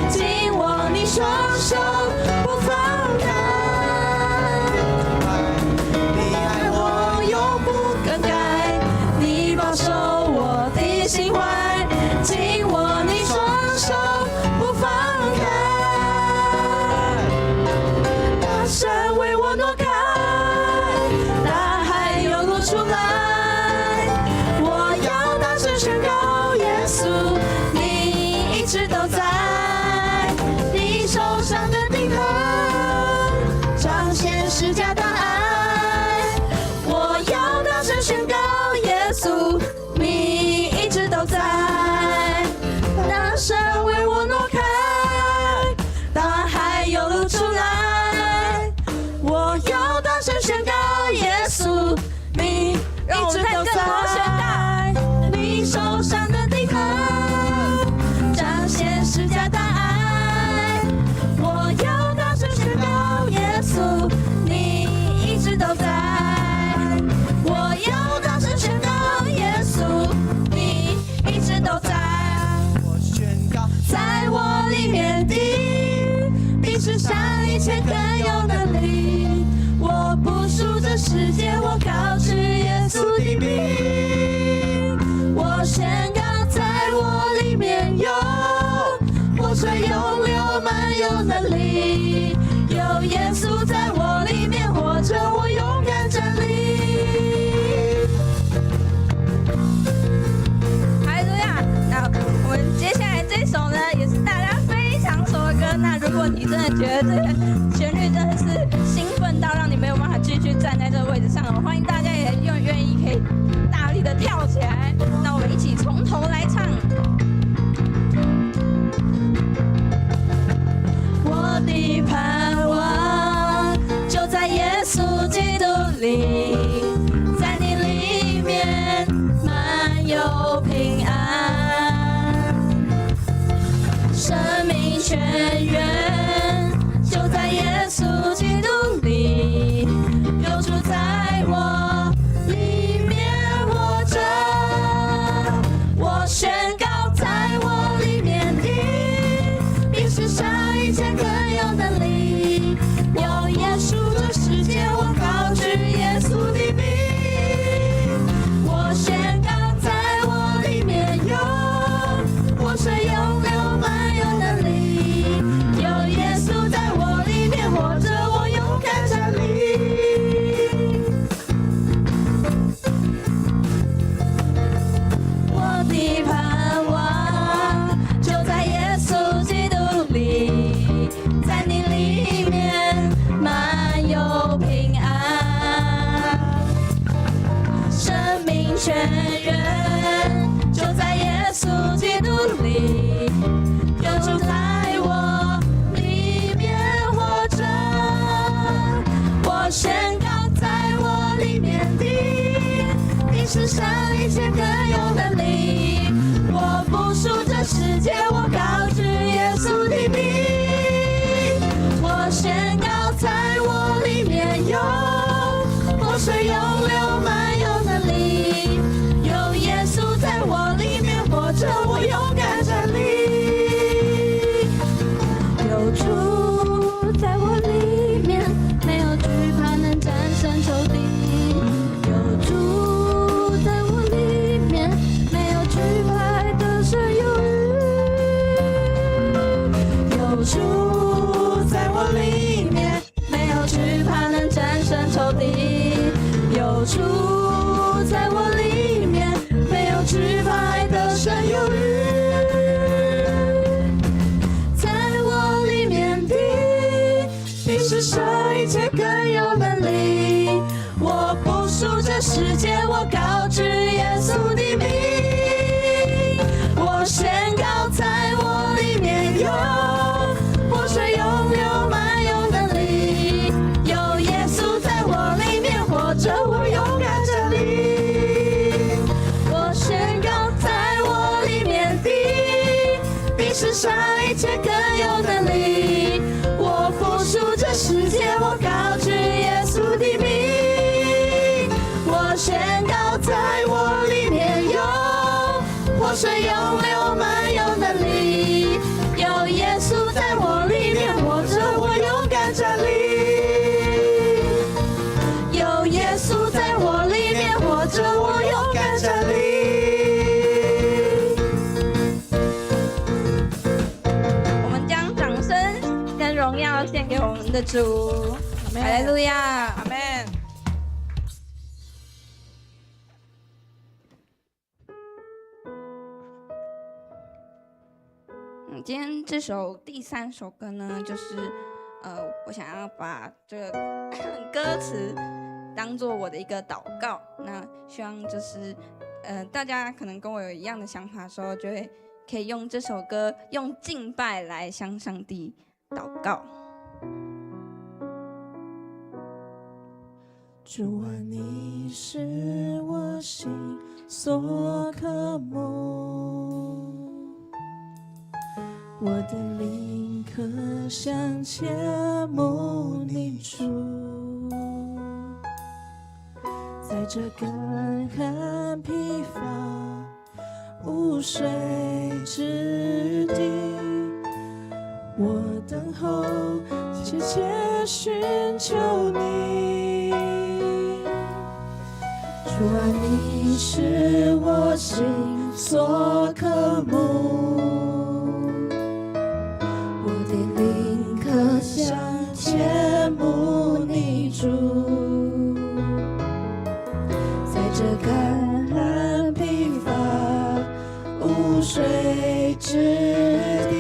紧握你双手不放开，你爱我永不更改，你保守我的心怀，紧握你双手不放开，大山为我挪开，大海又露出来，我要大声宣告耶稣，你一直都在。手上的钉痕彰显释迦大爱，我要大声宣告耶稣，你一直都在。大山为我挪开，大海又露出来，我要大声宣告耶稣，你一直都在。你手上的钉痕彰显释迦大爱，我要大声宣告耶稣，你一直都在。我要大声宣告耶稣，你一直都在。我宣告，在我里面的比世上一切更有能力。我不属这世界，我靠着耶稣的名。我宣告，在我里面有活水涌流满有能力，有耶稣在我里面活着，我勇敢站立。哈利路亚！那我们接下来这首呢，也是大家非常熟的歌。那如果你真的觉得这个旋律真的是兴奋到让你没有办法继续站在这个位置上，欢迎大家也愿意可以大力的跳起来。那我们一起从头来唱。我的盼望就在耶稣基督里，在你里面满有平安，生命泉源就在耶稣基督里，流出在我里面活着。我宣告，在我里面的比世上一切更有能力，有耶稣这世界，我靠着耶稣的名。我宣告，在我里面有活水涌流满有能力，有耶稣在我里面活着，我勇敢站立。我的盼望就在耶稣基督里，在你里面满有平安，生命泉源就在耶稣基督里，流出在我里面活着。我宣告，在我里面的比世上一切更有能力。我不属这世界，我靠着耶稣的名。我宣告，在我里面有活水涌流满这世界，我告知耶稣的名。我宣告在我里面有活水涌流满有能力，有耶稣在我里面活着，我勇敢站立。我宣告在我里面比世上一切更有能力。我复述这世界，我告知耶稣的名。我宣告在我里面有活水涌流满有能力，有耶稣在我里面活着，我勇敢站立。有耶稣在我里面活着，我勇敢站立。我们将掌声跟荣耀献给我们的主，哈利路亚，阿们。今天这首第3首歌呢，就是我想要把这个歌词当做我的一个祷告。那希望就是大家可能跟我有一样的想法的时候，就会可以用这首歌用敬拜来向上帝祷告。主啊，你是我心所渴慕，我的灵可向切慕你主，在这干旱疲乏无水之地，我等候切切寻求你。主啊，你是我心所渴慕，我的灵可向切慕你主，在这干旱疲乏无水之地，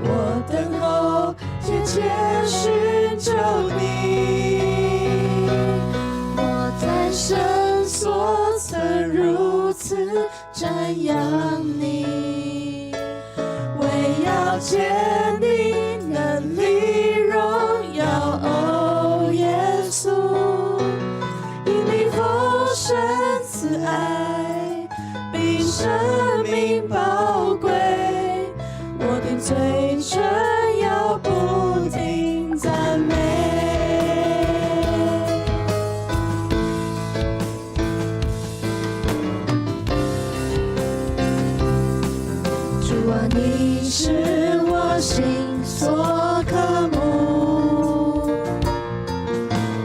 我等候切切寻求你。我在深所曾如此瞻仰你，为要见你能力荣耀，哦耶稣，因你丰盛慈爱比生命宝贵，我的嘴唇要不停赞美。主啊，你是我心所渴慕，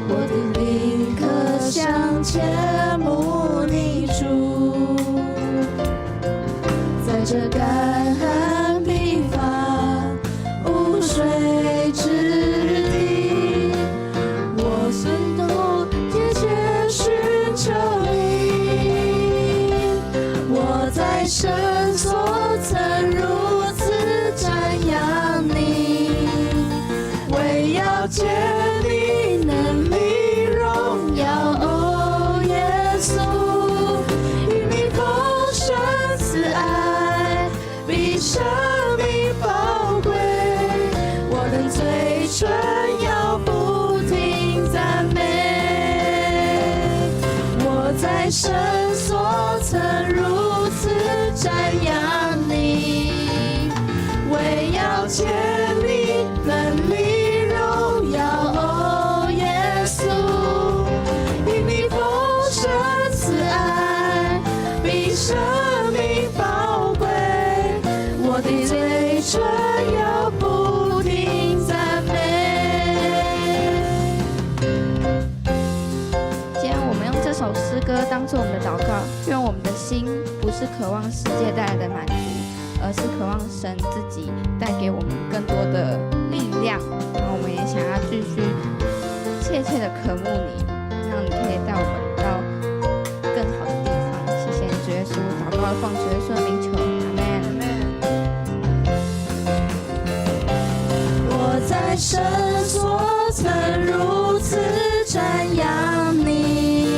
我的灵可向切慕你主，在这干旱疲乏无水之地，我心头切切寻求你。我在深所曾如此瞻仰你，为要见你能力荣耀，哦耶稣，因你丰盛慈爱比生命宝贵，我的嘴唇要不停赞美。我在深所曾如此瞻仰你，为要见你能力荣耀，哦耶稣，因你丰盛慈爱比生命宝贵，我的嘴唇要不停赞美。今天我们用这首诗歌当作我们的祷告，愿我们的心不是渴望世界带来的满足，而是渴望神自己带给我们更多的力量。然后我们也想要继续切切的渴慕你，让你可以带我们到更好的地方。谢谢你，主耶稣，祷告奉主耶稣的名求，阿们。我在深所曾如此瞻仰你，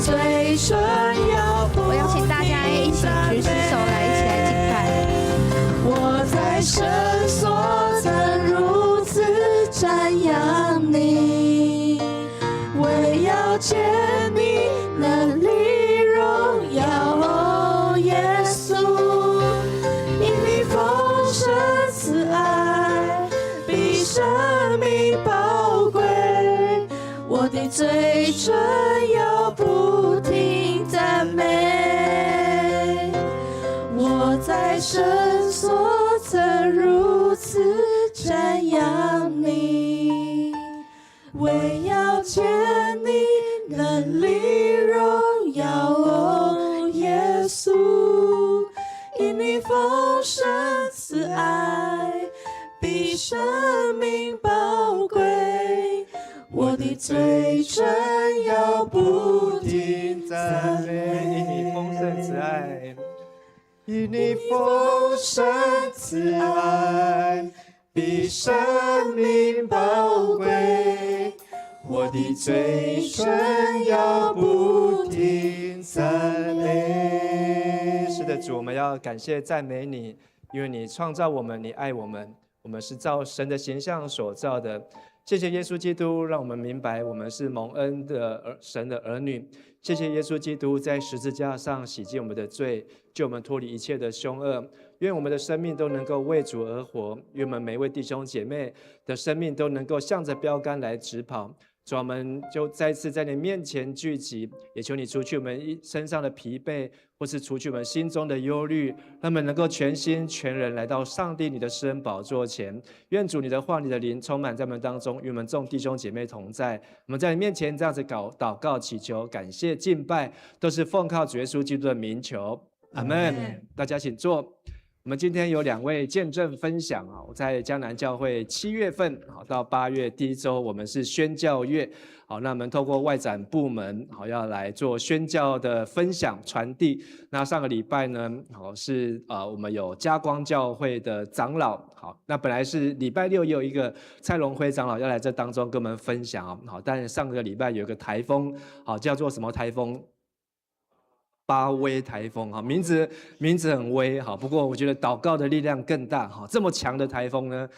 嘴唇要不停赞美。我邀请大家一起举起手来，一起来敬拜。我在深所曾如此瞻仰你，为要见你能力荣耀，哦耶稣，因你丰盛慈爱比生命宝贵，我的嘴唇要不停赞美。我在深所曾如此瞻仰你，为要见你能力荣耀，哦耶稣，因你丰盛慈爱比生命宝贵，我的嘴唇要不停赞美。因你丰盛慈爱，因你丰盛慈爱比生命宝贵，我的嘴唇要不停赞美。是的，主，我们要感谢赞美你，因为你创造我们，你爱我们，我们是照神的形象所造的。谢谢耶稣基督，让我们明白我们是蒙恩的神的儿女。谢谢耶稣基督在十字架上洗净我们的罪，救我们脱离一切的凶恶。愿我们的生命都能够为主而活，愿我们每位弟兄姐妹的生命都能够向着标杆来直跑。主，我们就再次在你面前聚集，也求你除去我们身上的疲惫，或是除去我们心中的忧虑，让我们能够全心全人来到上帝你的施恩宝座前。愿主你的话、你的灵充满在我们当中，与我们众弟兄姐妹同在。我们在你面前这样子祷告、祈求、感谢、敬拜，都是奉靠主耶稣基督的名求。阿们。大家请坐。我们今天有2位见证分享啊，我在江南教会7月份到8月第1周，我们是宣教月。好，那我们透过外展部门要来做宣教的分享传递。那上个礼拜呢，是我们有嘉光教会的长老，好，那本来是礼拜6也有一个蔡荣辉长老要来这当中跟我们分享好，但上个礼拜有一个台风，好，叫做什么台风？巴威台风哈，名字很威哈，不过我觉得祷告的力量更大哈。这么强的台风呢，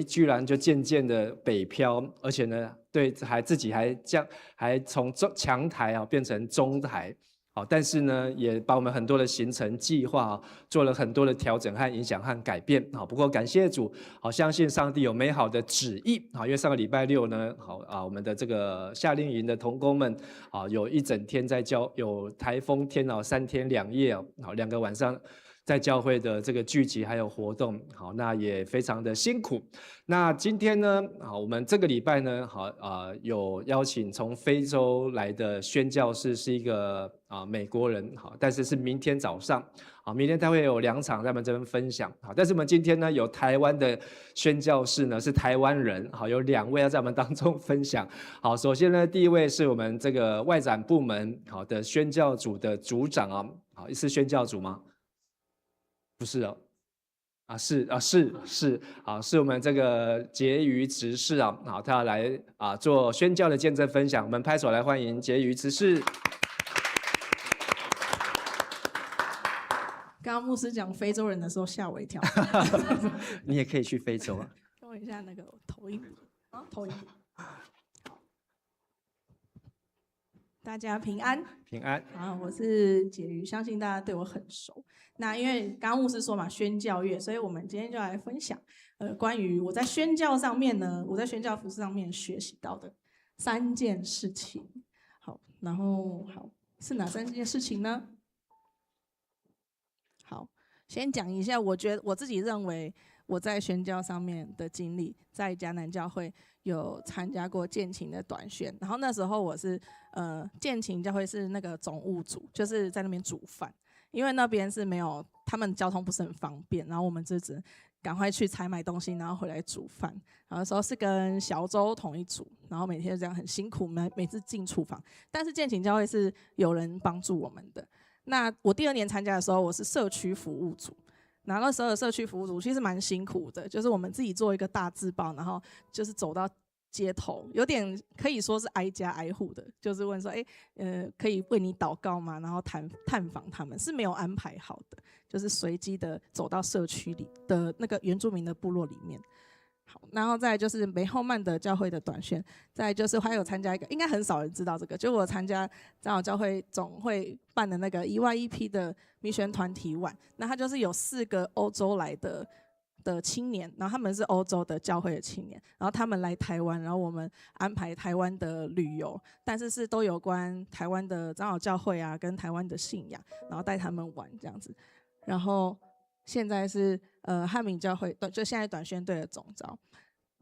居然就渐渐的北漂，而且呢，对，自己还从强台变成中台。好，但是呢，也把我们很多的行程计划做了很多的调整和影响和改变。好，不过感谢主，好，相信上帝有美好的旨意。好，因为上个礼拜6呢，我们的这个夏令营的同工们，有一整天在有台风天3天2夜好，2个晚上在教会的这个聚集还有活动，好，那也非常的辛苦。那今天呢，好，我们这个礼拜呢，有邀请从非洲来的宣教士，是一个美国人，好，但是明天早上，好，明天他会有2场在我们这边分享，好，但是我们今天呢，有台湾的宣教士呢，是台湾人，好，有2位要在我们当中分享。好，首先呢，第一位是我们这个外展部门好的宣教组的组长好，是宣教组吗？不是是我们这个婕妤执事好，他要来做宣教的见证分享，我们拍手来欢迎婕妤执事。刚刚牧师讲非洲人的时候吓我一跳。你也可以去非洲啊。跟我一下那个投影投影。大家平安，平安。我是婕妤，相信大家对我很熟。那因为刚刚牧师说嘛，宣教月，所以我们今天就来分享，关于我在宣教上面呢，我在宣教服事上面学习到的3件事情。好，然后是哪3件事情呢？好，先讲一下，我觉得我自己认为我在宣教上面的经历，在迦南教会有参加过建琴的短宣，然后那时候我是建琴教会是那个总务组，就是在那边煮饭，因为那边是没有，他们交通不是很方便，然后我们就只能赶快去采买东西，然后回来煮饭。然后那时候是跟小周同一组，然后每天就这样很辛苦，每次进厨房。但是建琴教会是有人帮助我们的。那我第2年参加的时候，我是社区服务组。然后那时候的社区服务组其实蛮辛苦的，就是我们自己做一个大字报，然后就是走到街头，有点可以说是挨家挨户的，就是问说，可以为你祷告吗？然后探访他们，是没有安排好的，就是随机的走到社区里的那个原住民的部落里面。好，然后再来就是梅后曼的教会的短宣，再来就是还有参加一个，应该很少人知道这个，就我参加长老教会总会办的那个1Y1P 的民宣团体晚，那他就是有4个欧洲来的青年，然后他们是欧洲的教会的青年，然后他们来台湾，然后我们安排台湾的旅游，但是都有关台湾的长老教会啊，跟台湾的信仰，然后带他们玩这样子。然后现在是汉民教会就现在短宣队的总召，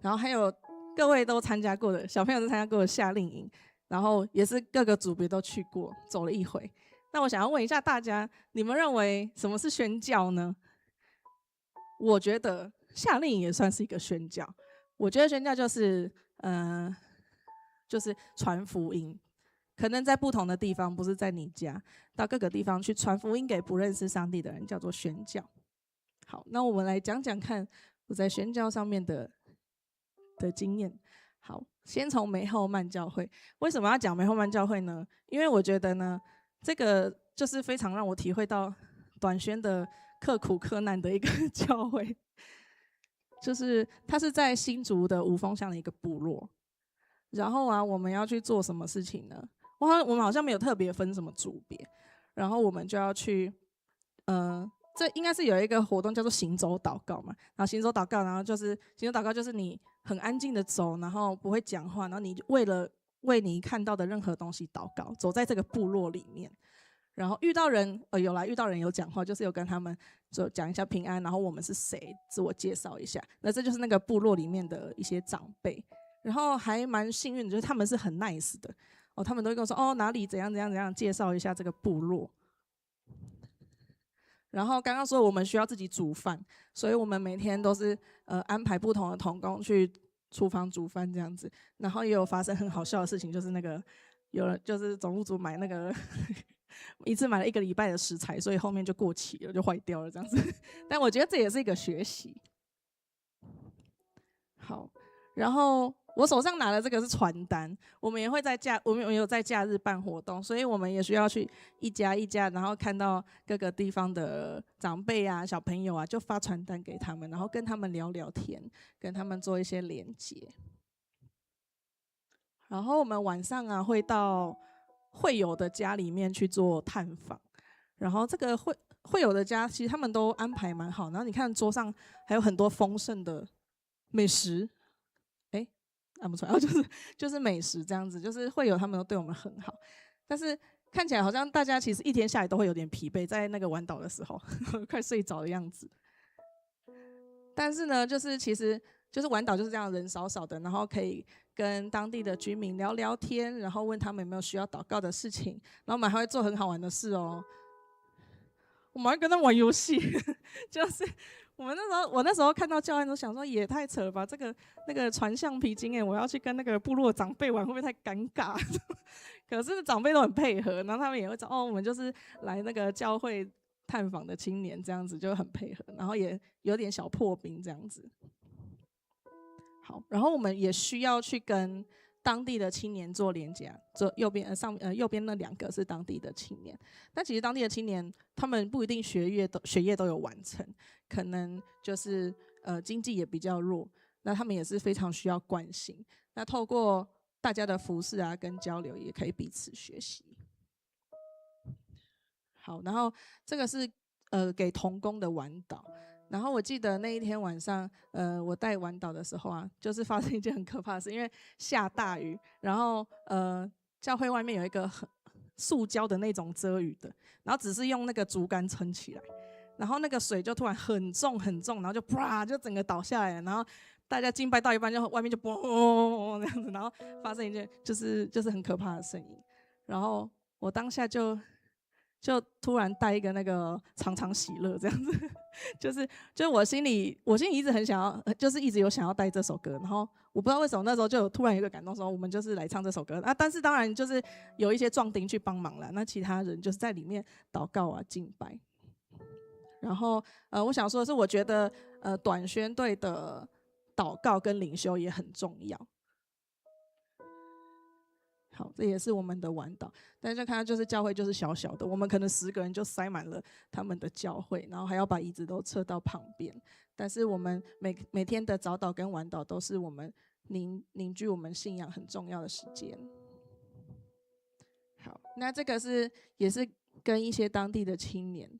然后还有各位都参加过的小朋友都参加过的夏令营，然后也是各个组别都去过，走了一回。那我想要问一下大家，你们认为什么是宣教呢？我觉得夏令营也算是一个宣教。我觉得宣教就是传福音，可能在不同的地方，不是在你家，到各个地方去传福音给不认识上帝的人，叫做宣教。好，那我们来讲讲看我在宣教上面的经验。好，先从梅后曼教会。为什么要讲梅后曼教会呢？因为我觉得呢，这个就是非常让我体会到短宣的刻苦克难的一个教会，就是它是在新竹的五峰乡的一个部落。然后啊，我们要去做什么事情呢？我们好像没有特别分什么组别，然后我们就要去，这应该是有一个活动叫做行走祷告嘛。然后行走祷告，然后就是行走祷告，就是你很安静的走，然后不会讲话，然后你为了为你看到的任何东西祷告，走在这个部落里面。然后遇到人，遇到人有讲话，就是有跟他们就讲一下平安，然后我们是谁，自我介绍一下。那这就是那个部落里面的一些长辈，然后还蛮幸运的，就是他们是很 nice 的哦，他们都会跟我说哪里怎样怎样怎样，介绍一下这个部落。然后刚刚说我们需要自己煮饭，所以我们每天都是安排不同的同工去厨房煮饭这样子。然后也有发生很好笑的事情，就是那个有人就是总务组买那个一次买了1个礼拜的食材，所以后面就过期了，就坏掉了这样子。但我觉得这也是一个学习。好，然后我手上拿的这个是传单，我们也有在假日办活动，所以我们也需要去一家一家，然后看到各个地方的长辈啊、小朋友啊，就发传单给他们，然后跟他们聊聊天，跟他们做一些连结。然后我们晚上啊会到会友的家里面去做探访，然后这个会友的家其实他们都安排蛮好，然后你看桌上还有很多丰盛的美食。按不出来，然后就是美食这样子，就是会友他们都对我们很好，但是看起来好像大家其实一天下来都会有点疲惫，在那个晚岛的时候快睡着的样子。但是呢，其实晚岛就是这样，人少少的，然后可以跟当地的居民聊聊天，然后问他们有没有需要祷告的事情，然后我们还会做很好玩的事哦。我们还跟他玩游戏，就是我那时候看到教案都想说也太扯了吧，那个传橡皮筋我要去跟那个部落长辈玩会不会太尴尬？可是长辈都很配合，然后他们也会找我们就是来那个教会探访的青年这样子，就很配合，然后也有点小破冰这样子。好，然后我们也需要去跟当地的青年做连结，右边那2个是当地的青年，但其实当地的青年他们不一定学业都有完成，可能就是经济也比较弱，那他们也是非常需要关心。那透过大家的服事啊跟交流，也可以彼此学习。好，然后这个是给同工的晚祷。然后我记得那一天晚上，我带晚祷的时候啊，就是发生一件很可怕的事，因为下大雨，然后教会外面有一个很塑胶的那种遮雨的，然后只是用那个竹竿撑起来，然后那个水就突然很重很重，然后就啪就整个倒下来了，然后大家敬拜到一半，就外面就嘣这样子，然后发生一件就是很可怕的声音，然后我当下就突然带一个那个常常喜乐这样子，就是我心里一直很想要，就是一直有想要带这首歌，然后我不知道为什么那时候就突然有一个感动，说我们就是来唱这首歌啊。但是当然就是有一些壮丁去帮忙了，那其他人就是在里面祷告啊敬拜。然后我想说的是，我觉得短宣队的祷告跟领袖也很重要。好，这也是我们的晚岛。大家看到就是教会就是小小的，我们可能10个人就塞满了他们的教会，然后还要把椅子都撤到旁边。但是我们每天的早祷跟晚祷都是我们凝聚我们信仰很重要的时间。好，那这个也是跟一些当地的青年，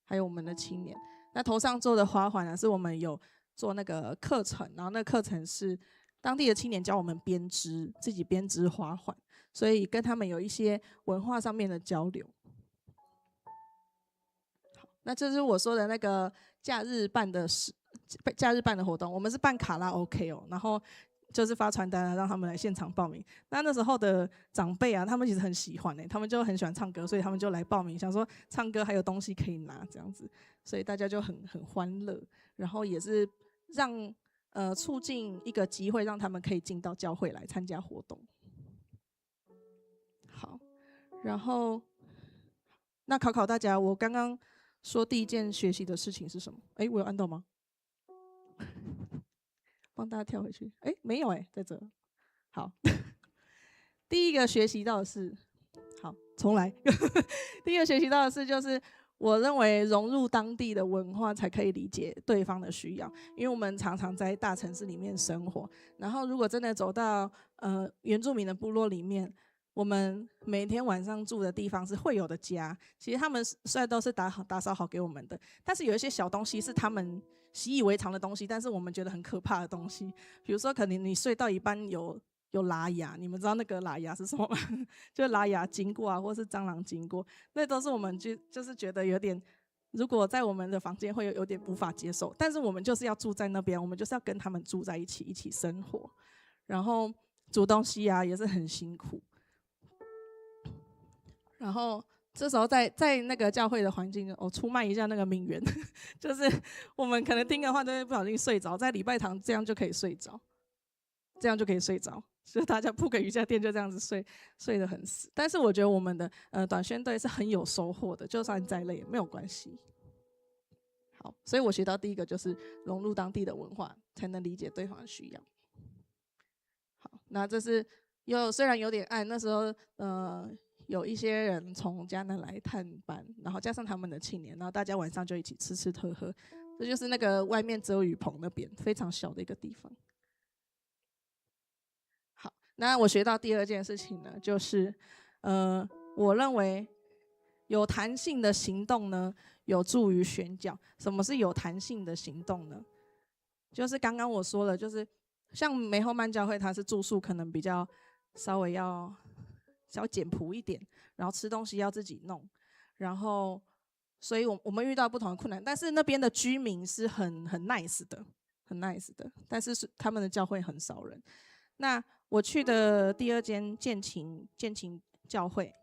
还有我们的青年。那头上做的花环呢，是我们有做那个课程，然后那个课程是当地的青年教我们编织，自己编织花环，所以跟他们有一些文化上面的交流。好，那这是我说的那个假日办的活动，我们是办卡拉 OK 哦，然后就是发传单让他们来现场报名。那时候的长辈啊，他们其实很喜欢他们就很喜欢唱歌，所以他们就来报名，想说唱歌还有东西可以拿这样子，所以大家就很欢乐，然后也是让促进一个机会，让他们可以进到教会来参加活动。好，然后那考大家，我刚刚说第一件学习的事情是什么？我有按到吗？帮大家跳回去。没有在这。好，第一个学习到的是，好，重来。第一个学习到的是，就是我认为融入当地的文化才可以理解对方的需要，因为我们常常在大城市里面生活，然后如果真的走到原住民的部落里面，我们每天晚上住的地方是会有的家，其实他们虽然都是打扫好给我们的，但是有一些小东西是他们习以为常的东西，但是我们觉得很可怕的东西，比如说可能你睡到一半有拉牙，你们知道那个拉牙是什么吗？就拉牙经过啊，或是蟑螂经过，那都是我们就是觉得有点，如果在我们的房间会有点无法接受，但是我们就是要住在那边，我们就是要跟他们住在一起生活，然后煮东西啊也是很辛苦。然后这时候在那个教会的环境，我出卖一下那个名媛，就是我们可能听的话都会不小心睡着，在礼拜堂这样就可以睡着，就大家铺个瑜伽垫就这样子睡得很死。但是我觉得我们的短宣队是很有收获的，就算再累也没有关系。好，所以我学到第一个就是融入当地的文化，才能理解对方的需要。好，那这是虽然有点暗，那时候有一些人从迦南来探班，然后加上他们的青年，然后大家晚上就一起吃喝喝，这就是那个外面遮雨棚那边非常小的一个地方。好，那我学到第二件事情呢，就是我认为有弹性的行动呢，有助于宣教。什么是有弹性的行动呢？就是刚刚我说了，就是像梅后曼教会，它是住宿可能比较稍微要简朴一点，然后吃东西要自己弄，然后所以我们遇到不同的困难，但是那边的居民是很 nice 的，但是他们的教会很少人。那我去的第二间建琴教会，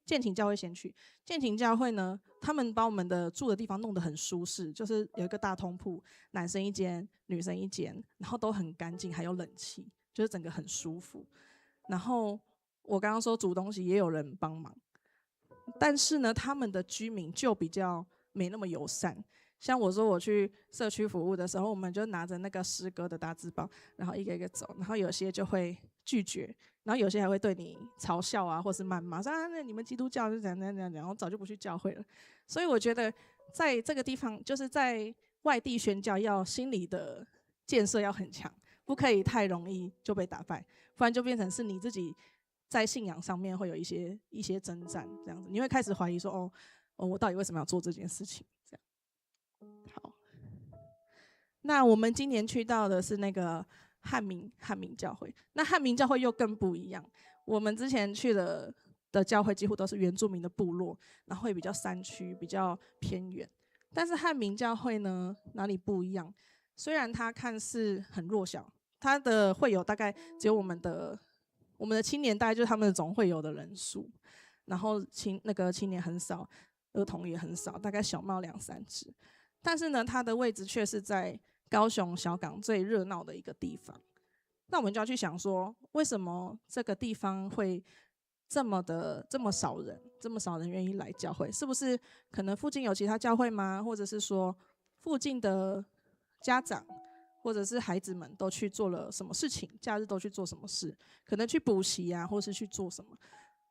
建琴教会先去。建琴教会呢，他们把我们的住的地方弄得很舒适，就是有一个大通铺，男生一间，女生一间，然后都很干净，还有冷气，就是整个很舒服。然后我刚刚说煮东西也有人帮忙，但是呢，他们的居民就比较没那么友善。像我说我去社区服务的时候，我们就拿着那个诗歌的大字报，然后一个一个走，然后有些就会拒绝，然后有些还会对你嘲笑啊，或是谩骂，说那你们基督教就怎样，然后早就不去教会了。所以我觉得在这个地方，就是在外地宣教，要心理的建设要很强，不可以太容易就被打败，不然就变成是你自己在信仰上面会有一些征战，这样子你会开始怀疑说我到底为什么要做这件事情？这样。好，那我们今年去到的是那个汉民教会，那汉民教会又更不一样。我们之前去的教会几乎都是原住民的部落，然后会比较山区，比较偏远。但是汉民教会呢，哪里不一样？虽然它看似很弱小，它的会友大概只有我们的青年，大概就是他们的总会友的人数，然后青年很少，儿童也很少，大概小猫2-3只。但是呢，它的位置却是在高雄小港最热闹的一个地方。那我们就要去想说，为什么这个地方会这么少人愿意来教会？是不是可能附近有其他教会吗？或者是说附近的家长或者是孩子们都去做了什么事情，假日都去做什么事，可能去补习啊，或是去做什么。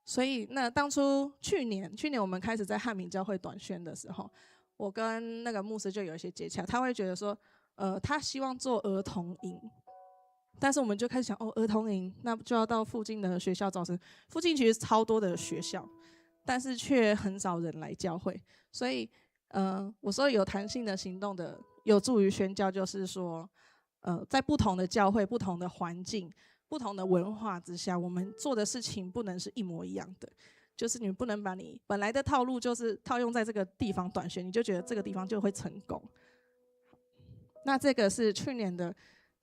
所以那当初去年我们开始在汉民教会短宣的时候，我跟那个牧师就有一些接洽，他会觉得说，他希望做儿童营。但是我们就开始想，儿童营那就要到附近的学校招生，附近其实超多的学校，但是却很少人来教会，所以我说有弹性的行动的有助于宣教，就是说在不同的教会、不同的环境、不同的文化之下，我们做的事情不能是一模一样的，就是你不能把你本来的套路就是套用在这个地方短宣，你就觉得这个地方就会成功。那这个是去年的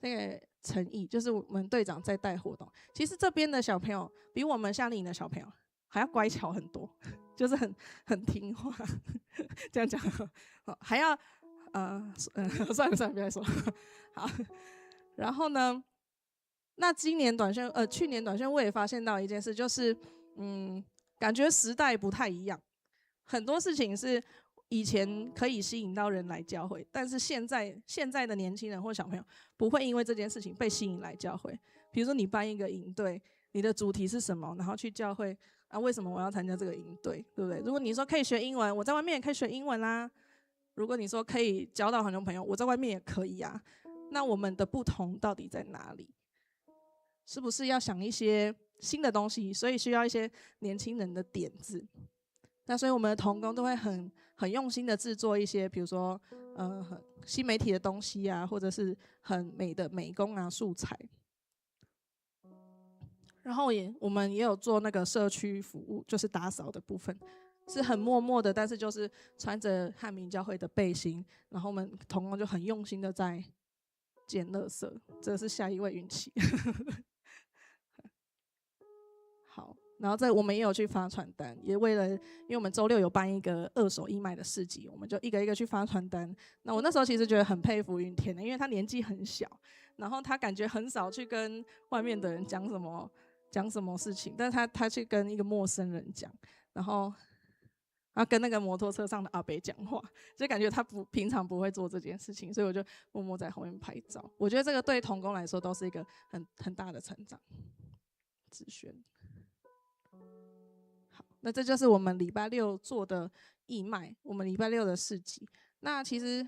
那个诚意，就是我们队长在带活动。其实这边的小朋友比我们夏令营的小朋友还要乖巧很多，就是很听话。这样讲还要算了，不要说。好，然后呢，那今年短宣去年短宣我也发现到一件事，就是感觉时代不太一样，很多事情是以前可以吸引到人来教会，但是现在的年轻人或小朋友不会因为这件事情被吸引来教会。比如说你办一个营队，你的主题是什么，然后去教会啊？为什么我要参加这个营队，对不对？如果你说可以学英文，我在外面也可以学英文啦。如果你说可以交到很多朋友，我在外面也可以啊。那我们的不同到底在哪里？是不是要想一些新的东西？所以需要一些年轻人的点子。那所以我们的同工都会很用心的制作一些，比如说新媒体的东西啊，或者是很美的美工啊素材。然后我们也有做那个社区服务，就是打扫的部分，是很默默的，但是就是穿着汉民教会的背心，然后我们同工就很用心的在捡垃圾。这是下一位运气。好，然后我们也有去发传单，也为了，因为我们周六有办一个二手义卖的市集，我们就一个一个去发传单。那我那时候其实觉得很佩服云田的，因为他年纪很小，然后他感觉很少去跟外面的人讲什么事情，但是他去跟一个陌生人讲，然后跟那个摩托车上的阿伯讲话，就感觉他平常不会做这件事情，所以我就默默在后面拍照。我觉得这个对同工来说都是一个很大的成长。子轩，好，那这就是我们礼拜六做的义卖，我们礼拜六的市集。那其实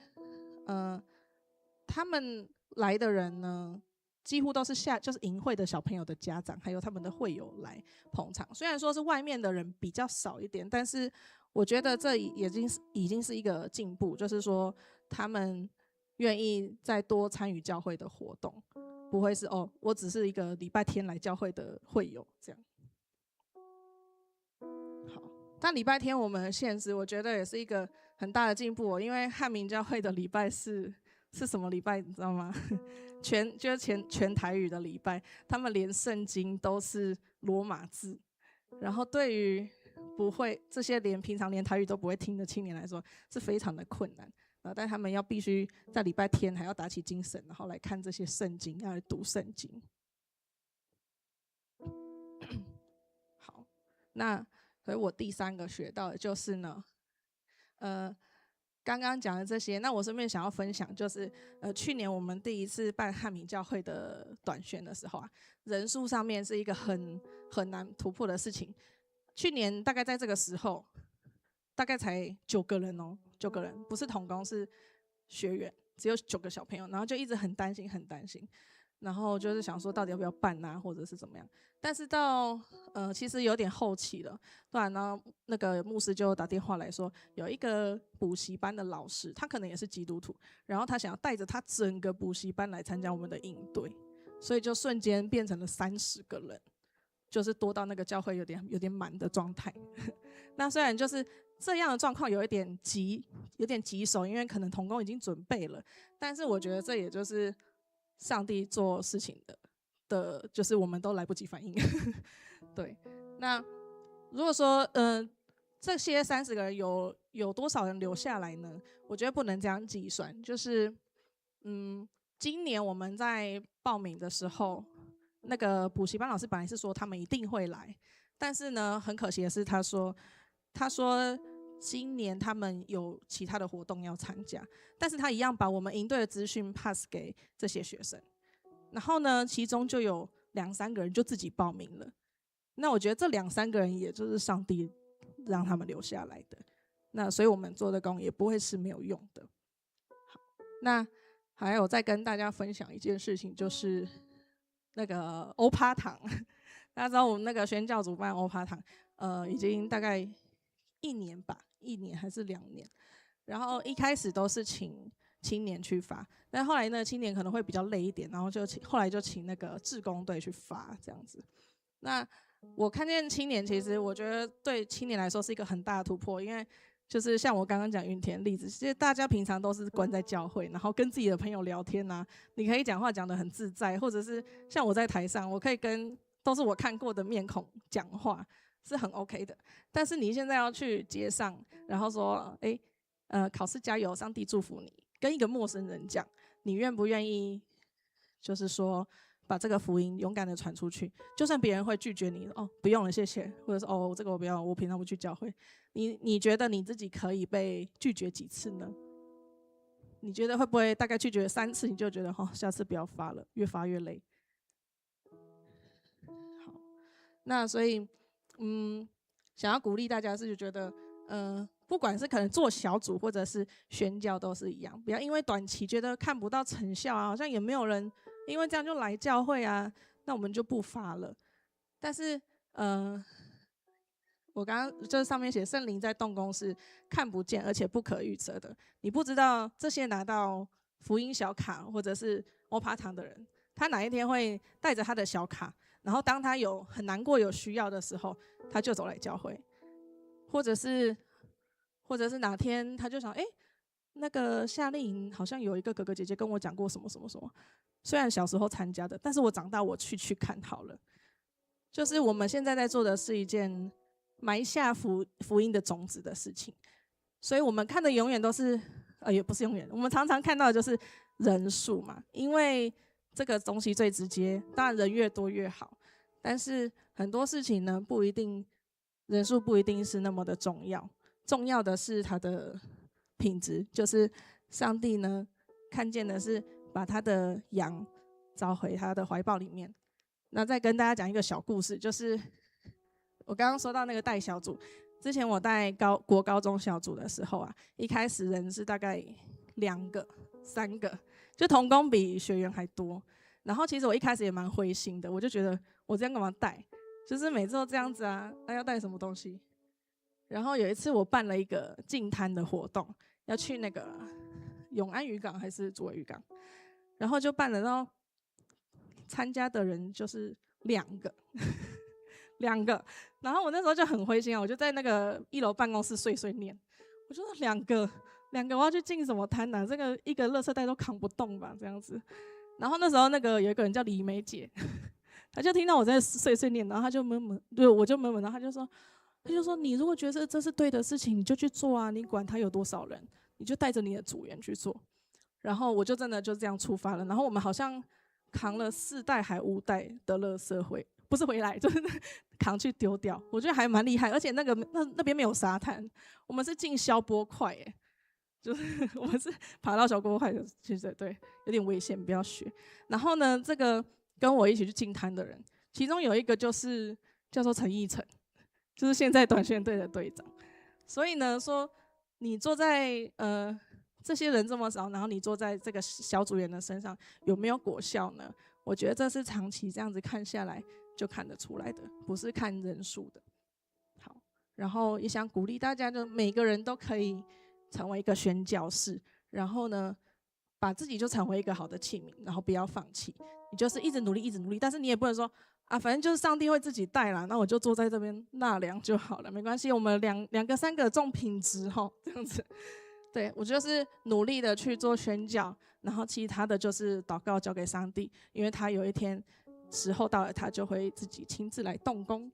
他们来的人呢，几乎都是就是营会的小朋友的家长，还有他们的会友来捧场。虽然说是外面的人比较少一点，但是我觉得这已经是一个进步，就是说他们愿意再多参与教会的活动，不会是我只是一个礼拜天来教会的会友这样。好，但礼拜天我们的限制，我觉得也是一个很大的进步因为汉民教会的礼拜是什么礼拜，你知道吗？全台语的礼拜，他们连圣经都是罗马字，然后对于不会这些平常连台语都不会听的青年来说，是非常的困难。但他们必须在礼拜天还要打起精神，然后来看这些圣经，要来读圣经。好，那所以我第三个学到的就是呢，刚刚讲的这些，那我顺便想要分享，就是去年我们第一次办汉民教会的短宣的时候人数上面是一个很难突破的事情。去年大概在这个时候，大概才9个人9个人，不是同工，是学员，只有9个小朋友，然后就一直很担心，然后就是想说到底要不要办啊，或者是怎么样。但是到其实有点后期了，突然呢，那个牧师就打电话来说，有一个补习班的老师，他可能也是基督徒，然后他想要带着他整个补习班来参加我们的营队，所以就瞬间变成了30个人。就是多到那个教会有点满的状态。那虽然就是这样的状况有点棘手，因为可能同工已经准备了，但是我觉得这也就是上帝做事情的就是我们都来不及反应。对，那如果说这些30个人有多少人留下来呢？我觉得不能这样计算，就是今年我们在报名的时候，那个补习班老师本来是说他们一定会来，但是呢，很可惜的是他说今年他们有其他的活动要参加，但是他一样把我们营队的资讯 pass 给这些学生。然后呢，其中就有2-3个人就自己报名了。那我觉得这2-3个人，也就是上帝让他们留下来的。那所以我们做的工也不会是没有用的。好，那还有再跟大家分享一件事情，就是那个欧趴堂。大家知道我们那个宣教组办欧趴堂，已经大概1年吧，1年还是2年。然后一开始都是请青年去发，但后来呢，青年可能会比较累一点，然后后来就请那个志工队去发这样子。那我看见青年，其实我觉得对青年来说是一个很大的突破，因为就是像我刚刚讲云田的例子，其实大家平常都是关在教会，然后跟自己的朋友聊天啊，你可以讲话讲得很自在，或者是像我在台上，我可以跟都是我看过的面孔讲话，是很 OK 的。但是你现在要去街上，然后说，考试加油，上帝祝福你，跟一个陌生人讲，你愿不愿意？就是说，把这个福音勇敢的传出去，就算别人会拒绝你，不用了，谢谢，或者是这个我不要，我平常不去教会。你觉得你自己可以被拒绝几次呢？你觉得会不会大概拒绝3次，你就觉得下次不要发了，越发越累？好，那所以想要鼓励大家是觉得不管是可能做小组或者是宣教都是一样，不要因为短期觉得看不到成效啊，好像也没有人因为这样就来教会啊，那我们就不发了。但是我刚刚就是上面写圣灵在动工是看不见而且不可预测的，你不知道这些拿到福音小卡或者是欧趴堂的人，他哪一天会带着他的小卡，然后当他有很难过有需要的时候，他就走来教会，或者是哪天他就想，那个夏令营好像有一个哥哥姐姐跟我讲过什么什么什么，虽然小时候参加的，但是我长大我去看好了。就是我们现在在做的是一件埋下福音的种子的事情，所以我们看的永远都是也不是永远，我们常常看到的就是人数嘛，因为这个东西最直接，当然人越多越好，但是很多事情呢不一定，人数不一定是那么的重要，重要的是它的品质，就是上帝呢看见的是把他的羊找回他的怀抱里面。那再跟大家讲一个小故事，就是我刚刚说到那个带小组，之前我带国高中小组的时候啊，一开始人是大概2个、3个，就同工比学员还多。然后其实我一开始也蛮灰心的，我就觉得我这样干嘛带，就是每次都这样子啊，要带什么东西。然后有一次我办了一个净滩的活动，要去那个永安渔港还是竹围渔港，然后就办了，然后参加的人就是2个2个，然后我那时候就很灰心啊，我就在那个1楼办公室碎念，我就说2个我要去进什么滩啊，这个一个垃圾袋都扛不动吧这样子。然后那时候那个有一个人叫李梅姐，她就听到我在碎念，然后她就闷闷，对，我就闷闷，然后她就说你如果觉得这是对的事情，你就去做啊，你管他有多少人，你就带着你的组员去做。然后我就真的就这样出发了，然后我们好像扛了4袋还5袋的垃圾不是回来，就是扛去丢掉，我觉得还蛮厉害。而且那边没有沙滩，我们是进消波块就是我们是爬到消波块，其实对有点危险，不要学。然后呢，这个跟我一起去进滩的人，其中有一个就是叫做陈奕晨，就是现在短宣队的队长。所以呢，说你坐在这些人这么少，然后你坐在这个小组员的身上有没有果效呢？我觉得这是长期这样子看下来就看得出来的，不是看人数的。好，然后也想鼓励大家，就每个人都可以成为一个宣教士，然后呢，把自己就成为一个好的器皿，然后不要放弃。你就是一直努力，但是你也不能说啊，反正就是上帝会自己带啦，那我就坐在这边纳凉就好了，没关系，我们两个3个重品质这样子。对，我就是努力的去做宣教，然后其他的就是祷告交给上帝，因为他有一天时候到了，他就会自己亲自来动工，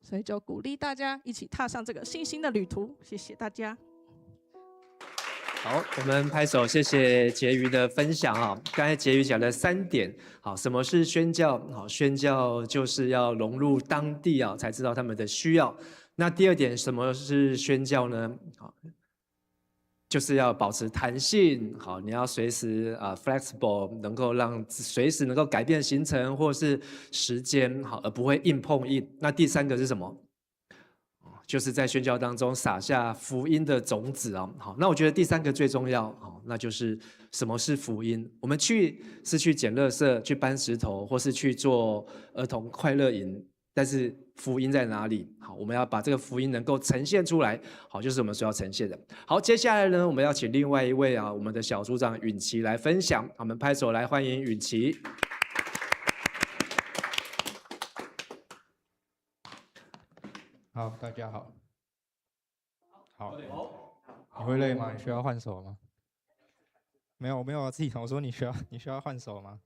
所以就鼓励大家一起踏上这个信心的旅途。谢谢大家。好，我们拍手，谢谢婕妤的分享啊。刚才婕妤讲了3点，好，什么是宣教？好，宣教就是要融入当地啊，才知道他们的需要。那第二点，什么是宣教呢？好，就是要保持弹性，好，你要随时flexible，能够让随时能够改变行程或是时间，好，而不会硬碰硬。那第三个是什么？就是在宣教当中撒下福音的种子啊。好，那我觉得第三个最重要，好，那就是什么是福音？我们是去捡垃圾、去搬石头，或是去做儿童快乐营，但是福音在哪里？好，我们要把这个福音能够呈现出来，好，就是我们所要呈现的。好，接下来呢，我们要请另外一位我们的小组长允琪来分享，我们拍手来欢迎允琪。好，大家好。好，你会累吗？你需要换手吗？没有，没有，我自己我说你需要换手吗？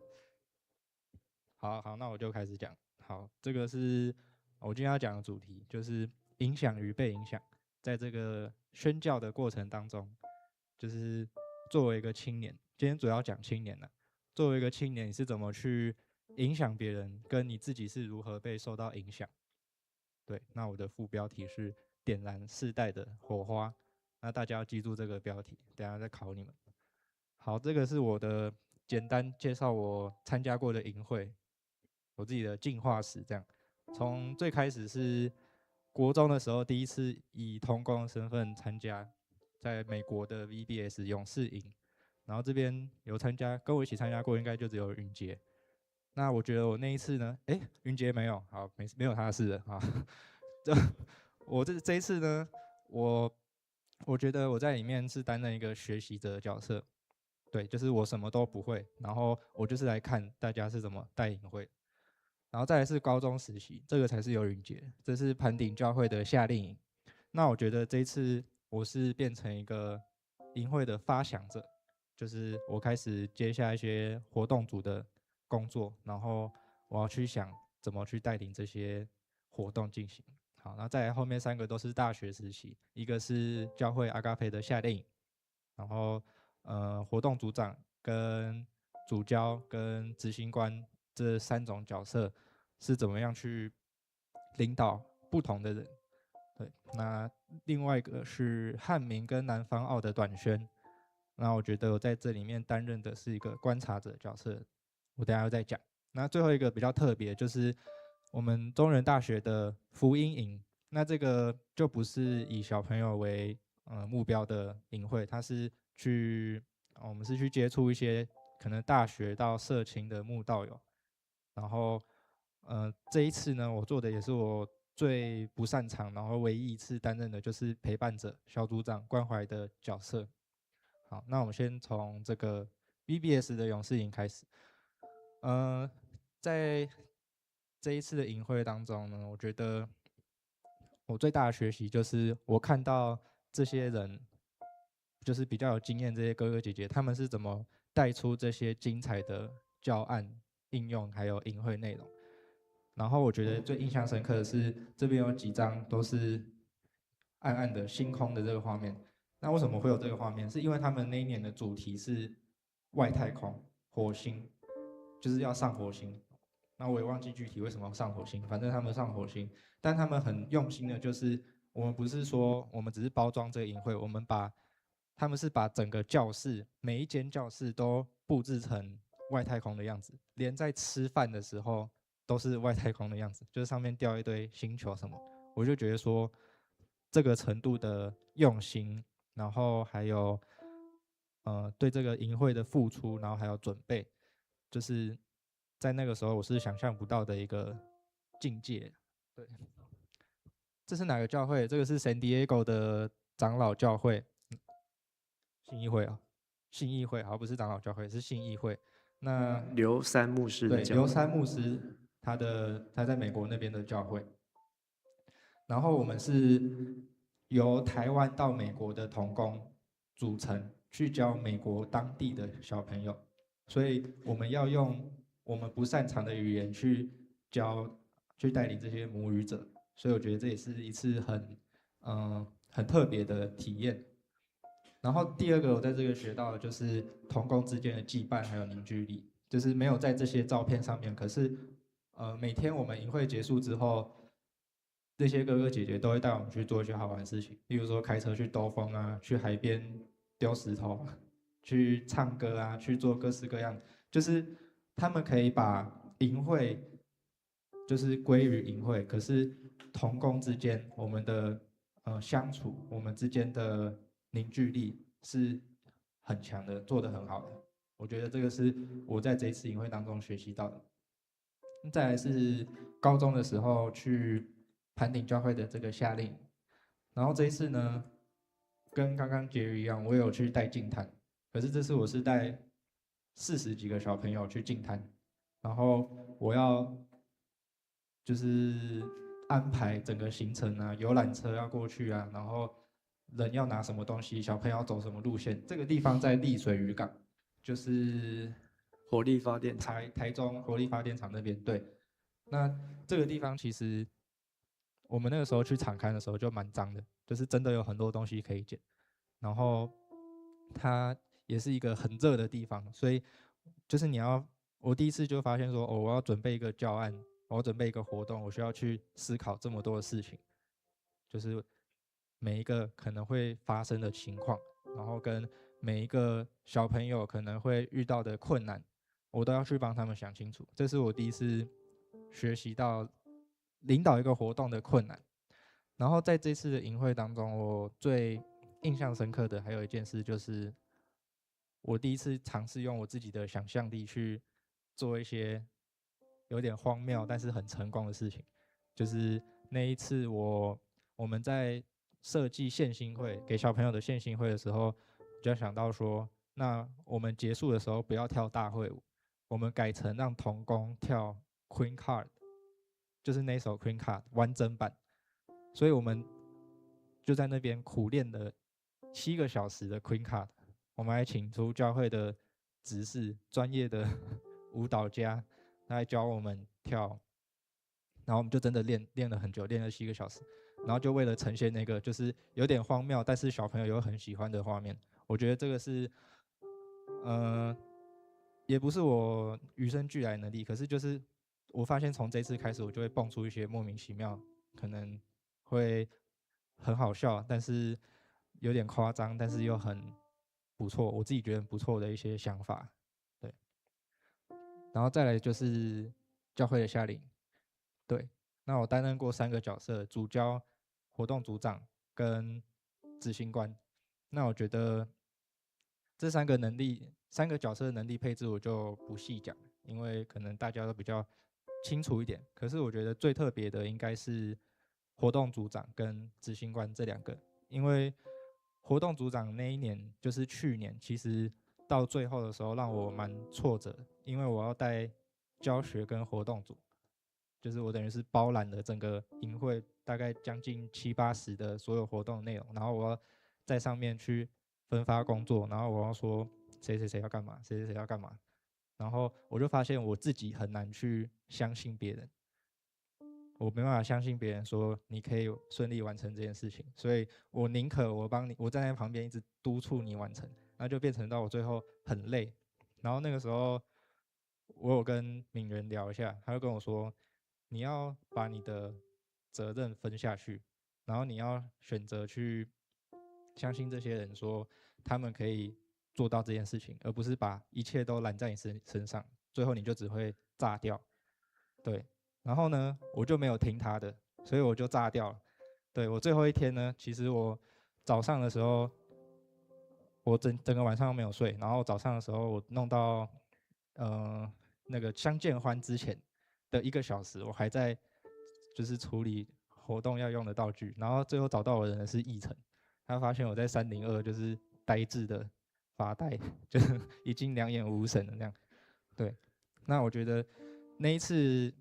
好，那我就开始讲。好，这个是我今天要讲的主题，就是影响与被影响。在这个宣教的过程当中，就是作为一个青年，今天主要讲青年了。作为一个青年，你是怎么去影响别人，跟你自己是如何被受到影响？对，那我的副标题是点燃世代的火花，那大家要记住这个标题，等一下再考你们。好，这个是我的简单介绍我参加过的营会，我自己的进化史这样。从最开始是国中的时候，第一次以童工身份参加在美国的 VBS 勇士营，然后这边有跟我一起参加过，应该就只有云杰。那我觉得我那一次呢，云杰没有，好，没有他的事了啊。我这一次呢，我觉得我在里面是担任一个学习者的角色，对，就是我什么都不会，然后我就是来看大家是怎么带营会，然后再来是高中实习，这个才是有云杰，这是盘顶教会的夏令营。那我觉得这一次我是变成一个营会的发想者，就是我开始接下一些活动组的工作，然后我要去想怎么去带领这些活动进行。好，那再来后面3个都是大学实习，一个是教会阿嘎培的夏令营，然后活动组长跟主教跟执行官这3种角色是怎么样去领导不同的人。对，那另外一个是汉民跟南方澳的短宣，那我觉得我在这里面担任的是一个观察者角色，我等一下要再讲。那最后一个比较特别，就是我们中人大学的福音营，那这个就不是以小朋友为目标的营会，它是我们是去接触一些可能大学到社青的慕道友，然后这一次呢，我做的也是我最不擅长，然后唯一一次担任的就是陪伴者、小组长、关怀的角色。好，那我们先从这个 VBS 的勇士营开始。在这一次的营会当中呢，我觉得我最大的学习就是我看到这些人，就是比较有经验这些哥哥姐姐，他们是怎么带出这些精彩的教案应用，还有营会内容。然后我觉得最印象深刻的是这边有几张都是暗暗的星空的这个画面。那为什么会有这个画面？是因为他们那一年的主题是外太空、火星，就是要上火星。那我也忘记具体为什么要上火星，反正他们上火星，但他们很用心的，就是我们不是说我们只是包装这个营会，他们是把整个教室每一间教室都布置成外太空的样子，连在吃饭的时候都是外太空的样子，就是上面吊一堆星球什么，我就觉得说这个程度的用心，然后还有对这个营会的付出，然后还有准备，就是在那个时候我是想象不到的一个境界。对，这是哪个教会？这个是 San Diego 的长老教会，信义会啊，信义会，好，不是长老教会，是信义会。那刘三牧师的对，教会。刘三牧师他在美国那边的教会，然后我们是由台湾到美国的同工组成，去教美国当地的小朋友，所以我们要用我们不擅长的语言去带领这些母语者，所以我觉得这也是一次很特别的体验。然后第二个我在这个学到的就是同工之间的羁绊还有凝聚力，就是没有在这些照片上面，可是每天我们营会结束之后，这些哥哥姐姐都会带我们去做一些好玩的事情，例如说开车去兜风啊，去海边丢石头，去唱歌啊，去做各式各样，就是他们可以把营会就是归于营会，可是同工之间我们的相处，我们之间的凝聚力是很强的，做得很好的。我觉得这个是我在这一次营会当中学习到的。再来是高中的时候去盘顶教会的这个夏令，然后这一次呢，跟刚刚婕妤一样，我有去带净滩，可是这次我是带40几个小朋友去净滩，然后我要就是安排整个行程啊，游览车要过去啊，然后人要拿什么东西，小朋友要走什么路线。这个地方在丽水渔港，就是火力发电厂，台中火力发电厂那边。对，那这个地方其实我们那个时候去场勘的时候就蛮脏的，就是真的有很多东西可以捡，然后它也是一个很热的地方，所以就是我第一次就发现说，哦，我要准备一个教案，我要准备一个活动，我需要去思考这么多的事情，就是每一个可能会发生的情况，然后跟每一个小朋友可能会遇到的困难，我都要去帮他们想清楚。这是我第一次学习到领导一个活动的困难。然后在这次的营会当中，我最印象深刻的还有一件事，就是我第一次尝试用我自己的想象力去做一些有点荒谬但是很成功的事情。就是那一次我们在设计献心会给小朋友的献心会的时候，就想到说，那我们结束的时候不要跳大会舞，我们改成让童工跳 Queen Card， 就是那首 Queen Card 完整版。所以我们就在那边苦练了7个小时的 Queen Card， 我们还请出教会的执事、专业的舞蹈家来教我们跳，然后我们就真的练了很久，练了7个小时，然后就为了呈现那个就是有点荒谬，但是小朋友又很喜欢的画面。我觉得这个是，也不是我与生俱来的能力，可是就是我发现从这次开始，我就会蹦出一些莫名其妙，可能会很好笑，但是有点夸张，但是又很不错，我自己觉得很不错的一些想法。对，然后再来就是教会的夏令，对，那我担任过3个角色：主教、活动组长跟执行官。那我觉得这3个角色的能力配置我就不细讲，因为可能大家都比较清楚一点。可是我觉得最特别的应该是活动组长跟执行官这2个，因为活动组长那一年就是去年，其实到最后的时候让我蛮挫折，因为我要带教学跟活动组，就是我等于是包揽了整个营会大概将近70-80的所有活动内容，然后我要在上面去分发工作，然后我要说谁谁谁要干嘛，谁谁谁要干嘛，然后我就发现我自己很难去相信别人，我没办法相信别人说你可以顺利完成这件事情，所以我宁可我站在旁边一直督促你完成，那就变成到我最后很累。然后那个时候我有跟敏人聊一下，他就跟我说，你要把你的责任分下去，然后你要选择去相信这些人说他们可以做到这件事情，而不是把一切都揽在你身上，最后你就只会炸掉。对，然后呢，我就没有听他的，所以我就炸掉了。对，我最后一天呢，其实我早上的时候，我整个晚上都没有睡，然后早上的时候我弄到那个相见欢之前的1个小时，我还在就是处理活动要用的道具，然后最后找到我的人是奕晨，他发现我在302就是呆滞的发呆，就是已经两眼无神了那样。对，那我觉得那一次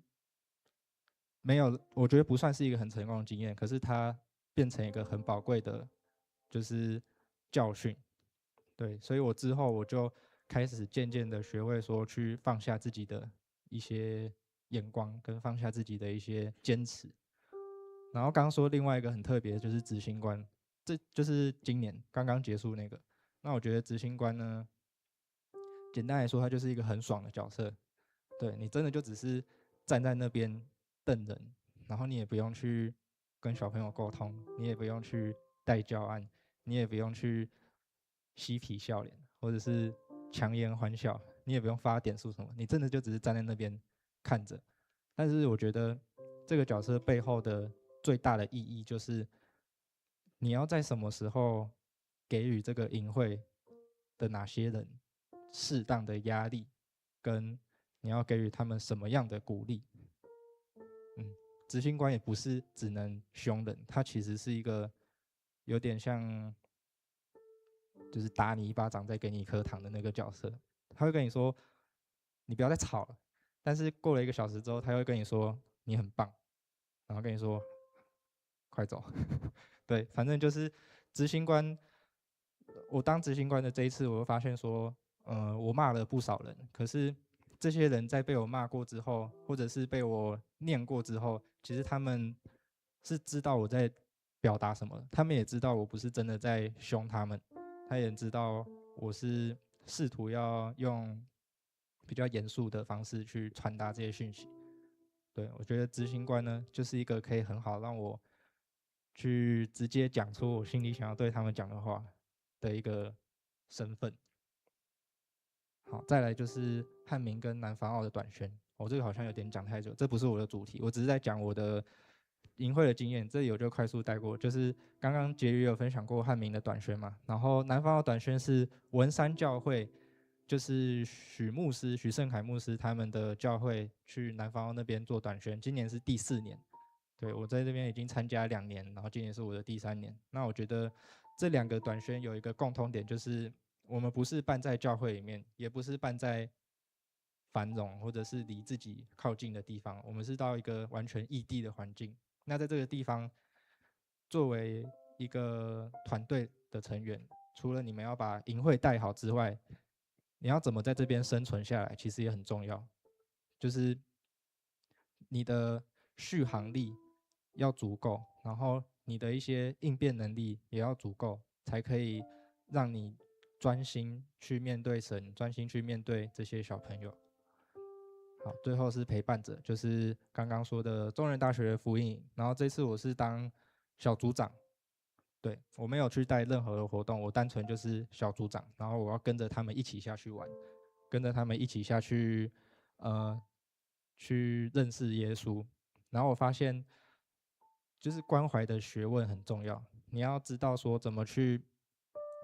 没有，我觉得不算是一个很成功的经验，可是它变成一个很宝贵的，就是教训。对，所以我之后我就开始渐渐的学会说去放下自己的一些眼光，跟放下自己的一些坚持。然后刚刚说另外一个很特别的就是执行官，这就是今年刚刚结束那个。那我觉得执行官呢，简单来说，他就是一个很爽的角色。对，你真的就只是站在那边瞪人，然后你也不用去跟小朋友沟通，你也不用去带教案，你也不用去嬉皮笑脸，或者是强颜欢笑，你也不用发点数什么，你真的就只是站在那边看着。但是我觉得这个角色背后的最大的意义就是，你要在什么时候给予这个营会的哪些人适当的压力，跟你要给予他们什么样的鼓励。执行官也不是只能凶人，他其实是一个有点像，就是打你一巴掌再给你一颗糖的那个角色。他会跟你说，你不要再吵了。但是过了1个小时之后，他会跟你说你很棒，然后跟你说快走。对，反正就是执行官。我当执行官的这一次，我会发现说，我骂了不少人，可是这些人在被我骂过之后，或者是被我念过之后，其实他们是知道我在表达什么，他们也知道我不是真的在凶他们，他也知道我是试图要用比较严肃的方式去传达这些讯息。对，我觉得执行官呢，就是一个可以很好让我去直接讲出我心里想要对他们讲的话的一个身份。好，再来就是汉民跟南方澳的短宣。这个好像有点讲太久，这不是我的主题，我只是在讲我的营会的经验，这里我就快速带过。就是刚刚婕妤有分享过汉民的短宣嘛，然后南方澳短宣是文山教会，就是许胜凯牧师他们的教会去南方澳那边做短宣，今年是第4年。对，我在这边已经参加2年，然后今年是我的第3年。那我觉得这2个短宣有一个共通点，就是我们不是办在教会里面，也不是办在繁荣或者是离自己靠近的地方，我们是到一个完全异地的环境。那在这个地方，作为一个团队的成员，除了你们要把营会带好之外，你要怎么在这边生存下来，其实也很重要。就是你的续航力要足够，然后你的一些应变能力也要足够，才可以让你专心去面对神，专心去面对这些小朋友。好，最后是陪伴者，就是刚刚说的中原大学的福音营，然后这次我是当小组长。对，我没有去带任何的活动，我单纯就是小组长，然后我要跟着他们一起下去玩，跟着他们一起下去，去认识耶稣。然后我发现，就是关怀的学问很重要，你要知道说怎么去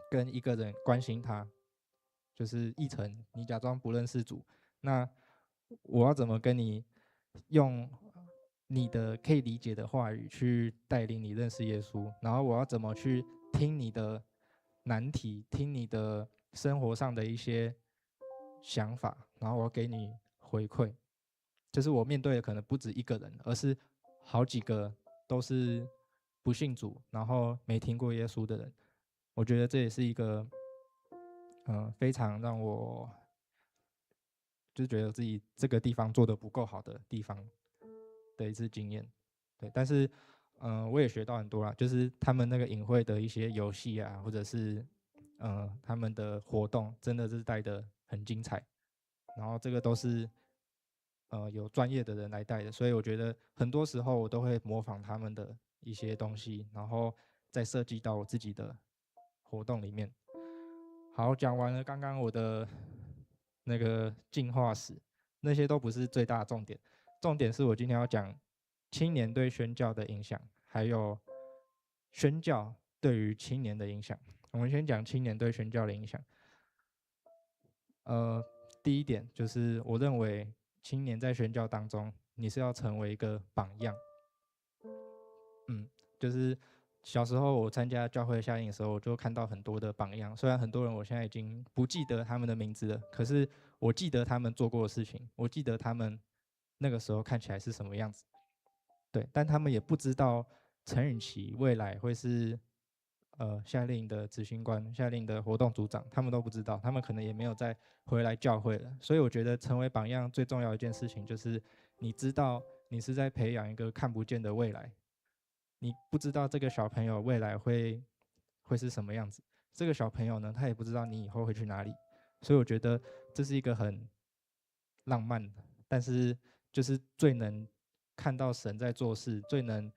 跟一个人关心他。就是奕晨，你假装不认识主，那我要怎么跟你用你的可以理解的话语去带领你认识耶稣？然后我要怎么去听你的难题，听你的生活上的一些想法，然后我要给你回馈。就是我面对的可能不止一个人，而是好几个都是不信主，然后没听过耶稣的人。我觉得这也是一个非常让我就觉得自己这个地方做的不够好的地方的一次经验。对，但是我也学到很多啦，就是他们那个营会的一些游戏啊，或者是他们的活动，真的是带的很精彩。然后这个都是有专业的人来带的，所以我觉得很多时候我都会模仿他们的一些东西，然后再设计到我自己的活动里面。好，讲完了刚刚我的那个进化史，那些都不是最大的重点，重点是我今天要讲青年对宣教的影响，还有宣教对于青年的影响。我们先讲青年对宣教的影响。第一点就是我认为青年在宣教当中，你是要成为一个榜样。就是小时候我参加教会夏令的时候，我就看到很多的榜样。虽然很多人我现在已经不记得他们的名字了，可是我记得他们做过的事情，我记得他们那个时候看起来是什么样子。对，但他们也不知道陈允琪未来会是夏令营的执行官、夏令营的活动组长，他们都不知道，他们可能也没有再回来教会了。所以我觉得成为榜样最重要的一件事情，就是你知道你是在培养一个看不见的未来。你不知道这个小朋友未来会是什么样子，这个小朋友呢，他也不知道你以后会去哪里。所以我觉得这是一个很浪漫，但是就是最能看到神在做事，最能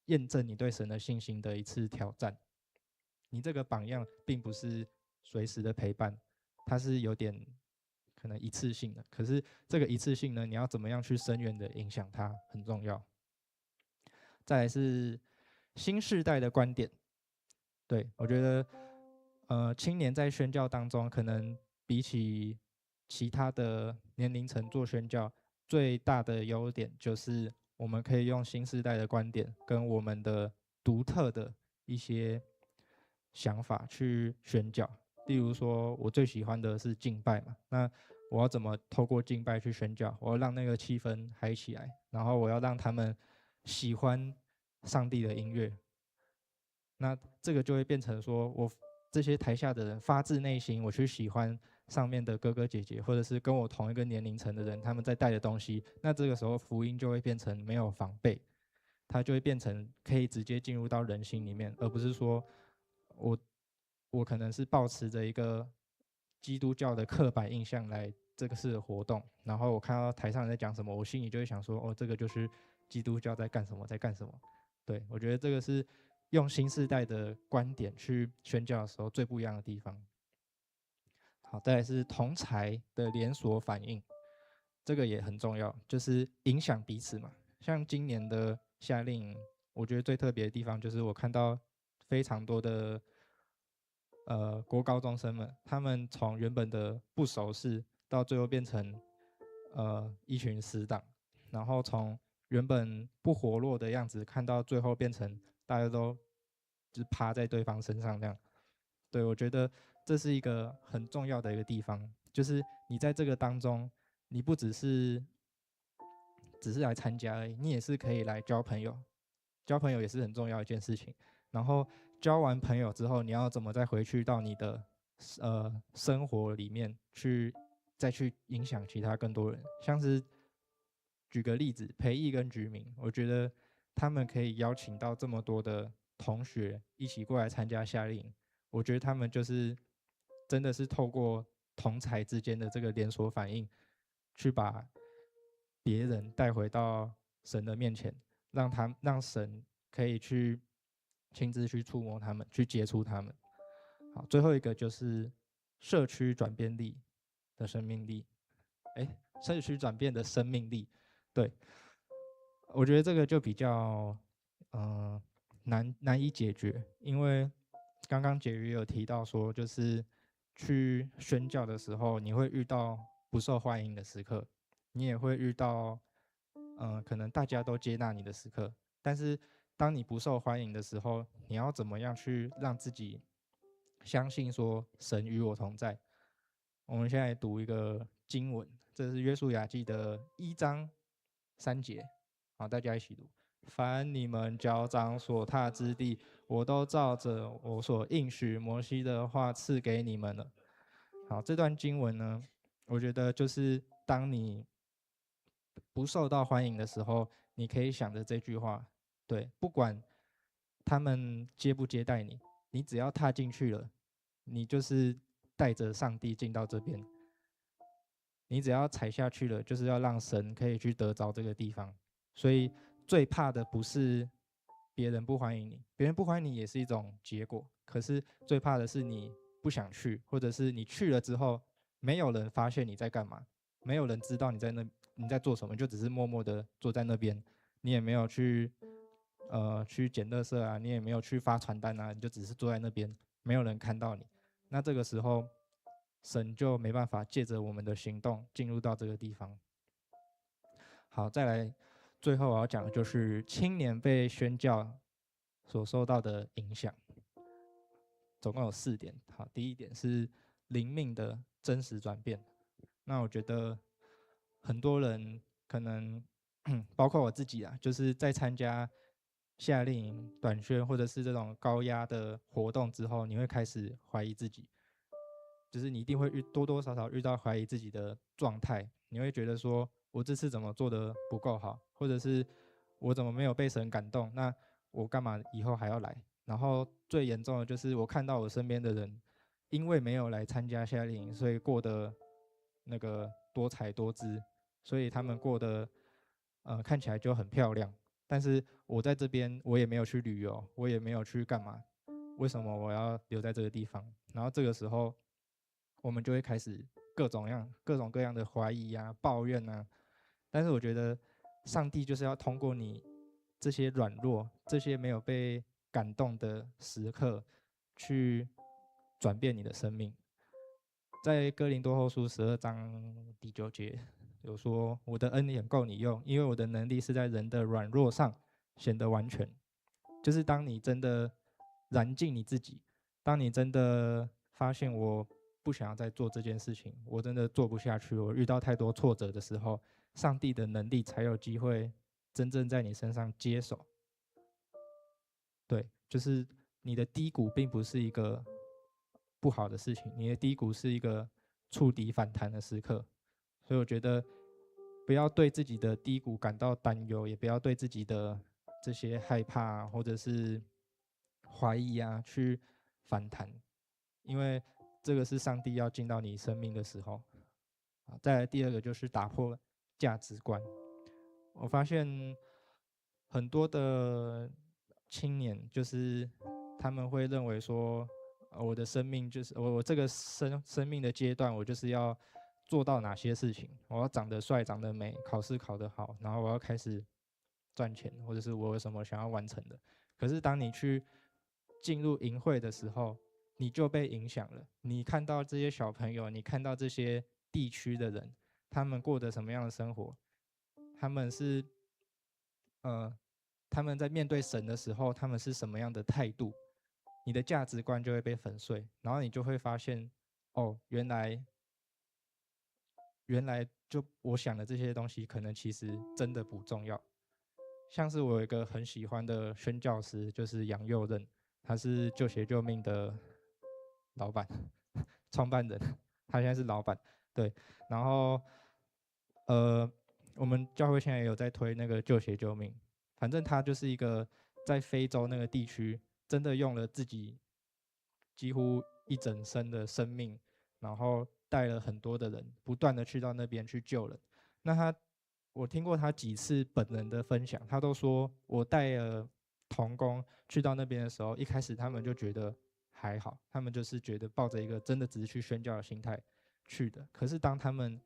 验证你对神的信心的一次挑战。你这个榜样并不是随时的陪伴，它是有点可能一次性的，可是这个一次性呢，你要怎么样去深远的影响它很重要。再来是新世代的观点，对，我觉得青年在宣教当中，可能比起其他的年龄层做宣教，最大的优点就是我们可以用新世代的观点跟我们的独特的一些想法去宣教。例如说，我最喜欢的是敬拜嘛，那我要怎么透过敬拜去宣教？我要让那个气氛嗨起来，然后我要让他们喜欢上帝的音乐。那这个就会变成说，我这些台下的人发自内心，我去喜欢上面的哥哥姐姐，或者是跟我同一个年龄层的人，他们在带的东西。那这个时候福音就会变成没有防备，它就会变成可以直接进入到人心里面，而不是说我可能是抱持着一个基督教的刻板印象来这个次的活动，然后我看到台上人在讲什么，我心里就会想说，哦，这个就是基督教在干什么，在干什么。对，我觉得这个是用新世代的观点去宣教的时候最不一样的地方。好，再来是同侪的连锁反应，这个也很重要，就是影响彼此嘛。像今年的夏令营，我觉得最特别的地方就是我看到非常多的国高中生们，他们从原本的不熟识，到最后变成一群死党，然后从原本不活络的样子，看到最后变成大家都就是趴在对方身上这样。对，我觉得这是一个很重要的一个地方，就是你在这个当中，你不只是来参加而已，你也是可以来交朋友，交朋友也是很重要的一件事情。然后交完朋友之后，你要怎么再回去到你的生活里面去，再去影响其他更多人。像是举个例子，培义跟居民，我觉得他们可以邀请到这么多的同学一起过来参加夏令营，我觉得他们就是真的是透过同侪之间的这个连锁反应，去把别人带回到神的面前，让神可以去亲自去触摸他们，去接触他们。好，最后一个就是社区转变力的生命力。社区转变的生命力，对，我觉得这个就比较难以解决，因为刚刚解瑜有提到说，就是去宣教的时候，你会遇到不受欢迎的时刻，你也会遇到可能大家都接纳你的时刻，但是当你不受欢迎的时候，你要怎么样去让自己相信说神与我同在？我们现在读一个经文，这是约书亚记的1章3节，好，大家一起读。凡你们脚掌所踏之地，我都照着我所应许摩西的话赐给你们了。好，这段经文呢，我觉得就是当你不受到欢迎的时候，你可以想着这句话，对，不管他们接不接待你，你只要踏进去了，你就是带着上帝进到这边，你只要踩下去了，就是要让神可以去得着这个地方。所以最怕的不是别人不欢迎你，别人不欢迎你也是一种结果，可是最怕的是你不想去，或者是你去了之后，没有人发现你在干嘛，没有人知道你在做什么，就只是默默的坐在那边，你也没有去捡垃圾啊，你也没有去发传单啊，你就只是坐在那边，没有人看到你。那这个时候，神就没办法借着我们的行动进入到这个地方。好，再来，最后我要讲的就是青年被宣教所受到的影响，总共有4点。好，第一点是灵命的真实转变。那我觉得很多人可能，包括我自己啊，就是在参加夏令营、短宣或者是这种高压的活动之后，你会开始怀疑自己，就是你一定会多多少少遇到怀疑自己的状态，你会觉得说，我这次怎么做的不够好，或者是我怎么没有被神感动，那我干嘛以后还要来？然后最严重的就是我看到我身边的人，因为没有来参加夏令营，所以过得那个多彩多姿，所以他们过得看起来就很漂亮，但是我在这边我也没有去旅游，我也没有去干嘛，为什么我要留在这个地方？然后这个时候我们就会开始各种各样的怀疑啊、抱怨啊。但是我觉得上帝就是要通过你这些软弱、这些没有被感动的时刻，去转变你的生命。在哥林多后书12章第9节有说：“我的恩典够你用，因为我的能力是在人的软弱上显得完全。”就是当你真的燃尽你自己，当你真的发现我不想要再做这件事情，我真的做不下去，我遇到太多挫折的时候，上帝的能力才有机会真正在你身上接手。对，就是你的低谷并不是一个不好的事情，你的低谷是一个触底反弹的时刻。所以我觉得不要对自己的低谷感到担忧，也不要对自己的这些害怕或者是怀疑啊去反弹，因为这个是上帝要进到你生命的时候。再来第二个就是打破价值观。我发现很多的青年就是他们会认为说，我的生命就是我这个生命的阶段，我就是要做到哪些事情，我要长得帅、长得美，考试考得好，然后我要开始赚钱，或者是我有什么想要完成的。可是当你去进入营会的时候，你就被影响了。你看到这些小朋友，你看到这些地区的人，他们过着什么样的生活？他们是，他们在面对神的时候，他们是什么样的态度？你的价值观就会被粉碎，然后你就会发现，哦，原来就我想的这些东西，可能其实真的不重要。像是我有一个很喜欢的宣教师，就是杨佑任，他是救血救命的老板、创办人，他现在是老板。对，然后我们教会现在也有在推那个救血救命，反正他就是一个在非洲那个地区，真的用了自己几乎一整生的生命，然后带了很多的人，不断的去到那边去救人。那我听过他几次本人的分享，他都说我带了同工去到那边的时候，一开始他们就觉得还好，他们就是觉得抱着一个真的只是去宣教的心态去的。可是当他们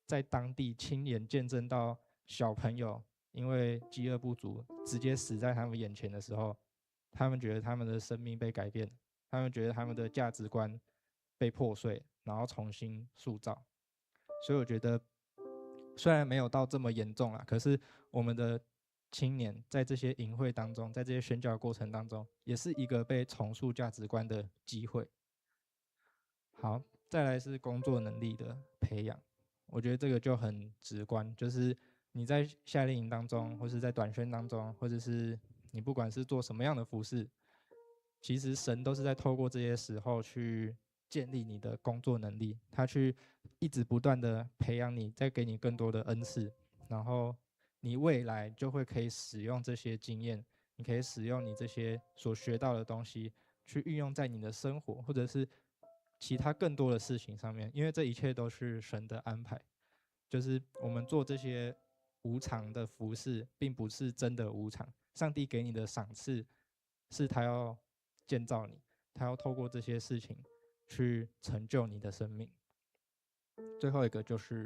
在当地亲眼见证到小朋友因为饥饿不足直接死在他们眼前的时候，他们觉得他们的生命被改变，他们觉得他们的价值观被破碎，然后重新塑造。所以我觉得虽然没有到这么严重啦，可是我们的青年在这些营会当中，在这些宣教过程当中，也是一个被重塑价值观的机会。好，再来是工作能力的培养，我觉得这个就很直观，就是你在夏令营当中，或是在短宣当中，或者是你不管是做什么样的服事，其实神都是在透过这些时候去建立你的工作能力，他去一直不断的培养你，再给你更多的恩赐，然后你未来就会可以使用这些经验，你可以使用你这些所学到的东西，去运用在你的生活或者是其他更多的事情上面，因为这一切都是神的安排。就是我们做这些无偿的服事，并不是真的无偿，上帝给你的赏赐是他要建造你，他要透过这些事情去成就你的生命。最后一个就是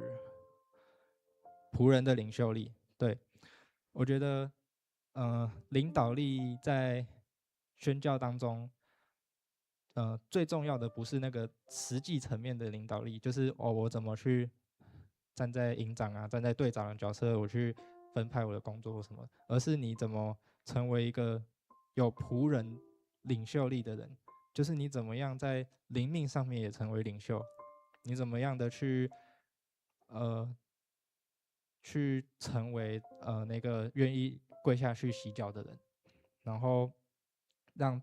仆人的领袖力。对，我觉得领导力在宣教当中最重要的不是那个实际层面的领导力，就是我怎么去站在营长啊，站在队长的角色，我去分派我的工作或什么，而是你怎么成为一个有仆人领袖力的人，就是你怎么样在灵命上面也成为领袖，你怎么样的去成为那个愿意跪下去洗脚的人，然后让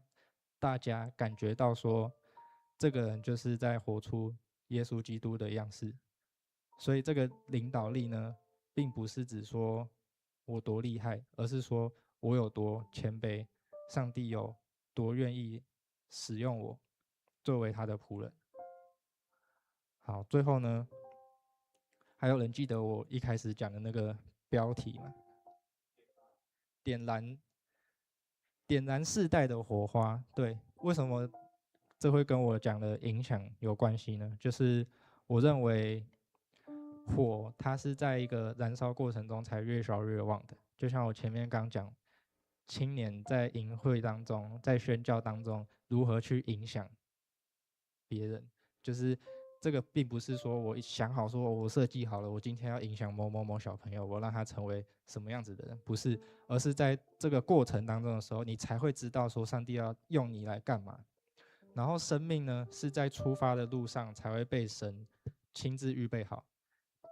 大家感觉到说，这个人就是在活出耶稣基督的样式。所以这个领导力呢，并不是指说我多厉害，而是说我有多谦卑，上帝有多愿意使用我作为他的仆人。好，最后呢，还有人记得我一开始讲的那个标题吗？点燃世代的火花。对，为什么这会跟我讲的影响有关系呢？就是我认为火它是在一个燃烧过程中才越烧越旺的。就像我前面刚讲，青年在营会当中，在宣教当中如何去影响别人，就是这个并不是说我想好说我设计好了，我今天要影响某某某小朋友，我让他成为什么样子的人，不是，而是在这个过程当中的时候，你才会知道说上帝要用你来干嘛。然后生命呢，是在出发的路上才会被神亲自预备好。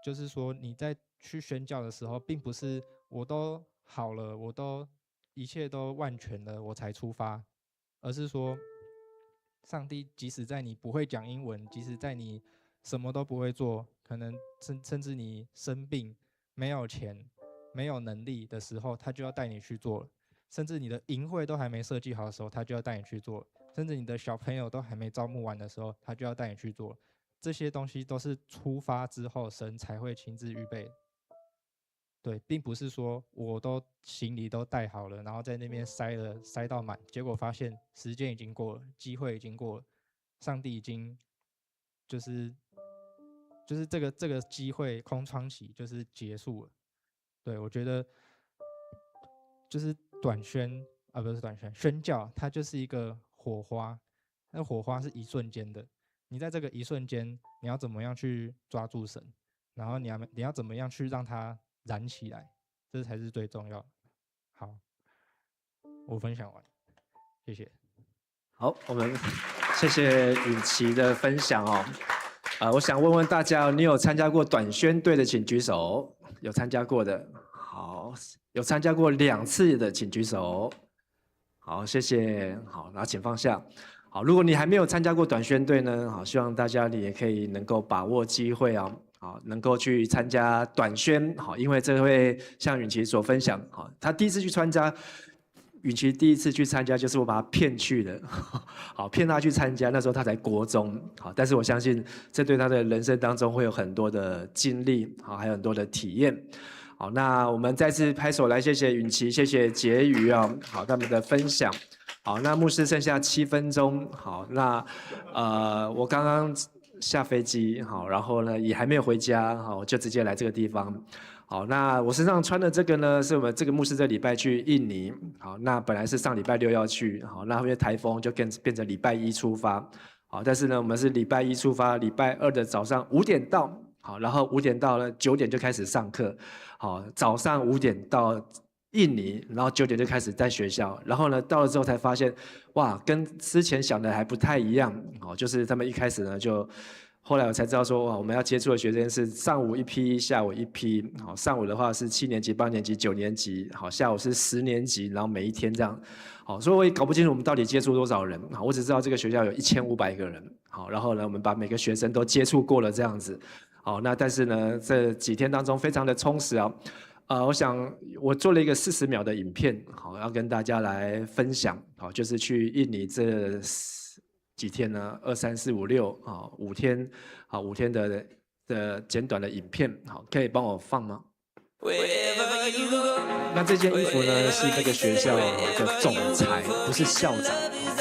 就是说你在去宣教的时候，并不是我都好了，我都一切都万全了，我才出发，而是说上帝即使在你不会讲英文，即使在你什么都不会做，可能甚至你生病、没有钱、没有能力的时候，他就要带你去做了。甚至你的营会都还没设计好的时候，他就要带你去做了。甚至你的小朋友都还没招募完的时候，他就要带你去做了。这些东西都是出发之后，神才会亲自预备的。对，并不是说我都行李都带好了，然后在那边塞到满，结果发现时间已经过了，机会已经过了，上帝已经就是这个机会空窗期就是结束了。对，我觉得就是宣教，它就是一个火花，那火花是一瞬间的。你在这个一瞬间，你要怎么样去抓住神，然后你要怎么样去让它燃起来，这才是最重要的。好，我分享完，谢谢。好，我们谢谢允琪的分享哦。我想问问大家，你有参加过短宣队的，请举手。有参加过的，好，有参加过2次的，请举手。好，谢谢。好，然后请放下。好，如果你还没有参加过短宣队呢，好，希望大家你也可以能够把握机会啊，好，能够去参加短宣，好，因为这会像允琪所分享，好，他第一次去参加，允琪第一次去参加就是我把他骗去的，好，骗他去参加，那时候他才国中，好，但是我相信这对他的人生当中会有很多的经历，好，还有很多的体验。好，那我们再次拍手来谢谢允琪，谢谢婕妤啊，好，他们的分享。好，那牧师剩下7分钟。好，那我刚刚下飞机，好，然后呢也还没有回家，好，我就直接来这个地方。好，那我身上穿的这个呢，是我们这个牧师这礼拜去印尼。好，那本来是上礼拜6要去，好，那因为台风就变成礼拜1出发。好，但是呢，我们是礼拜1出发，礼拜2的早上5点到。好，然后5点到了，9点就开始上课。好，早上5点到印尼，然后9点就开始在学校，然后呢到了之后才发现，哇，跟之前想的还不太一样。哦，就是他们一开始呢就，后来我才知道说，哇，我们要接触的学生是上午一批，下午一批。好，上午的话是7年级、8年级、9年级，好，下午是10年级，然后每一天这样。好，所以我也搞不清楚我们到底接触多少人。好，我只知道这个学校有1500个人。好，然后呢，我们把每个学生都接触过了这样子。好，那但是呢，这几天当中非常的充实啊。我想我做了一个40秒的影片，好，要跟大家来分享，好，就是去印尼这几天呢，2、3、4、5、6，好，5天，好，5天的简短的影片，好，可以帮我放吗？那这件衣服呢是那个学校的总裁，不是校长。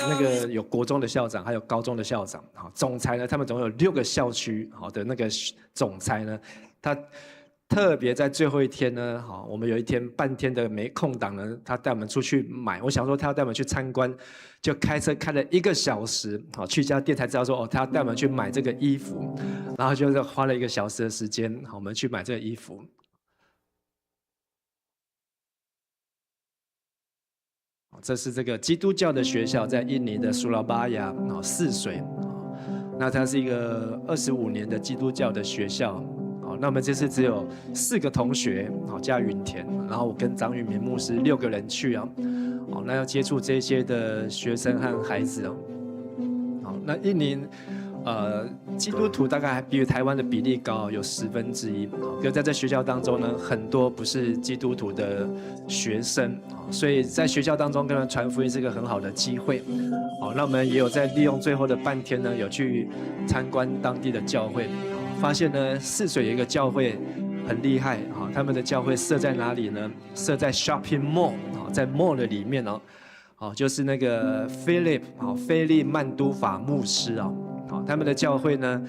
那个有国中的校长，还有高中的校长。好，总裁呢，他们总有6个校区，好的那个总裁呢，他特别在最后一天呢，好，我们有一天半天的没空档呢，他带我们出去买。我想说他要带我们去参观，就开车开了1个小时，好，去一家店才知道说，哦，他要带我们去买这个衣服，然后就是花了1个小时的时间，好，我们去买这个衣服。这是这个基督教的学校，在印尼的苏拉巴雅泗水，那它是一个25年的基督教的学校。好，那我们这次只有4个同学，好，加允田，然后我跟张玉明牧师6个人去啊。好，那要接触这些的学生和孩子哦。好，那印尼基督徒大概还比台湾的比例高，有1/10。好，可在这学校当中呢，很多不是基督徒的学生，所以在学校当中跟人传福音是一个很好的机会。好，那我们也有在利用最后的半天呢，有去参观当地的教会。发现呢，泗水有一个教会，很厉害，好，他们的教会设在哪里呢？设在 shopping mall， 好，在 mall 的里面哦，好，就是那个菲利曼都法牧师啊，好，他们的教会呢，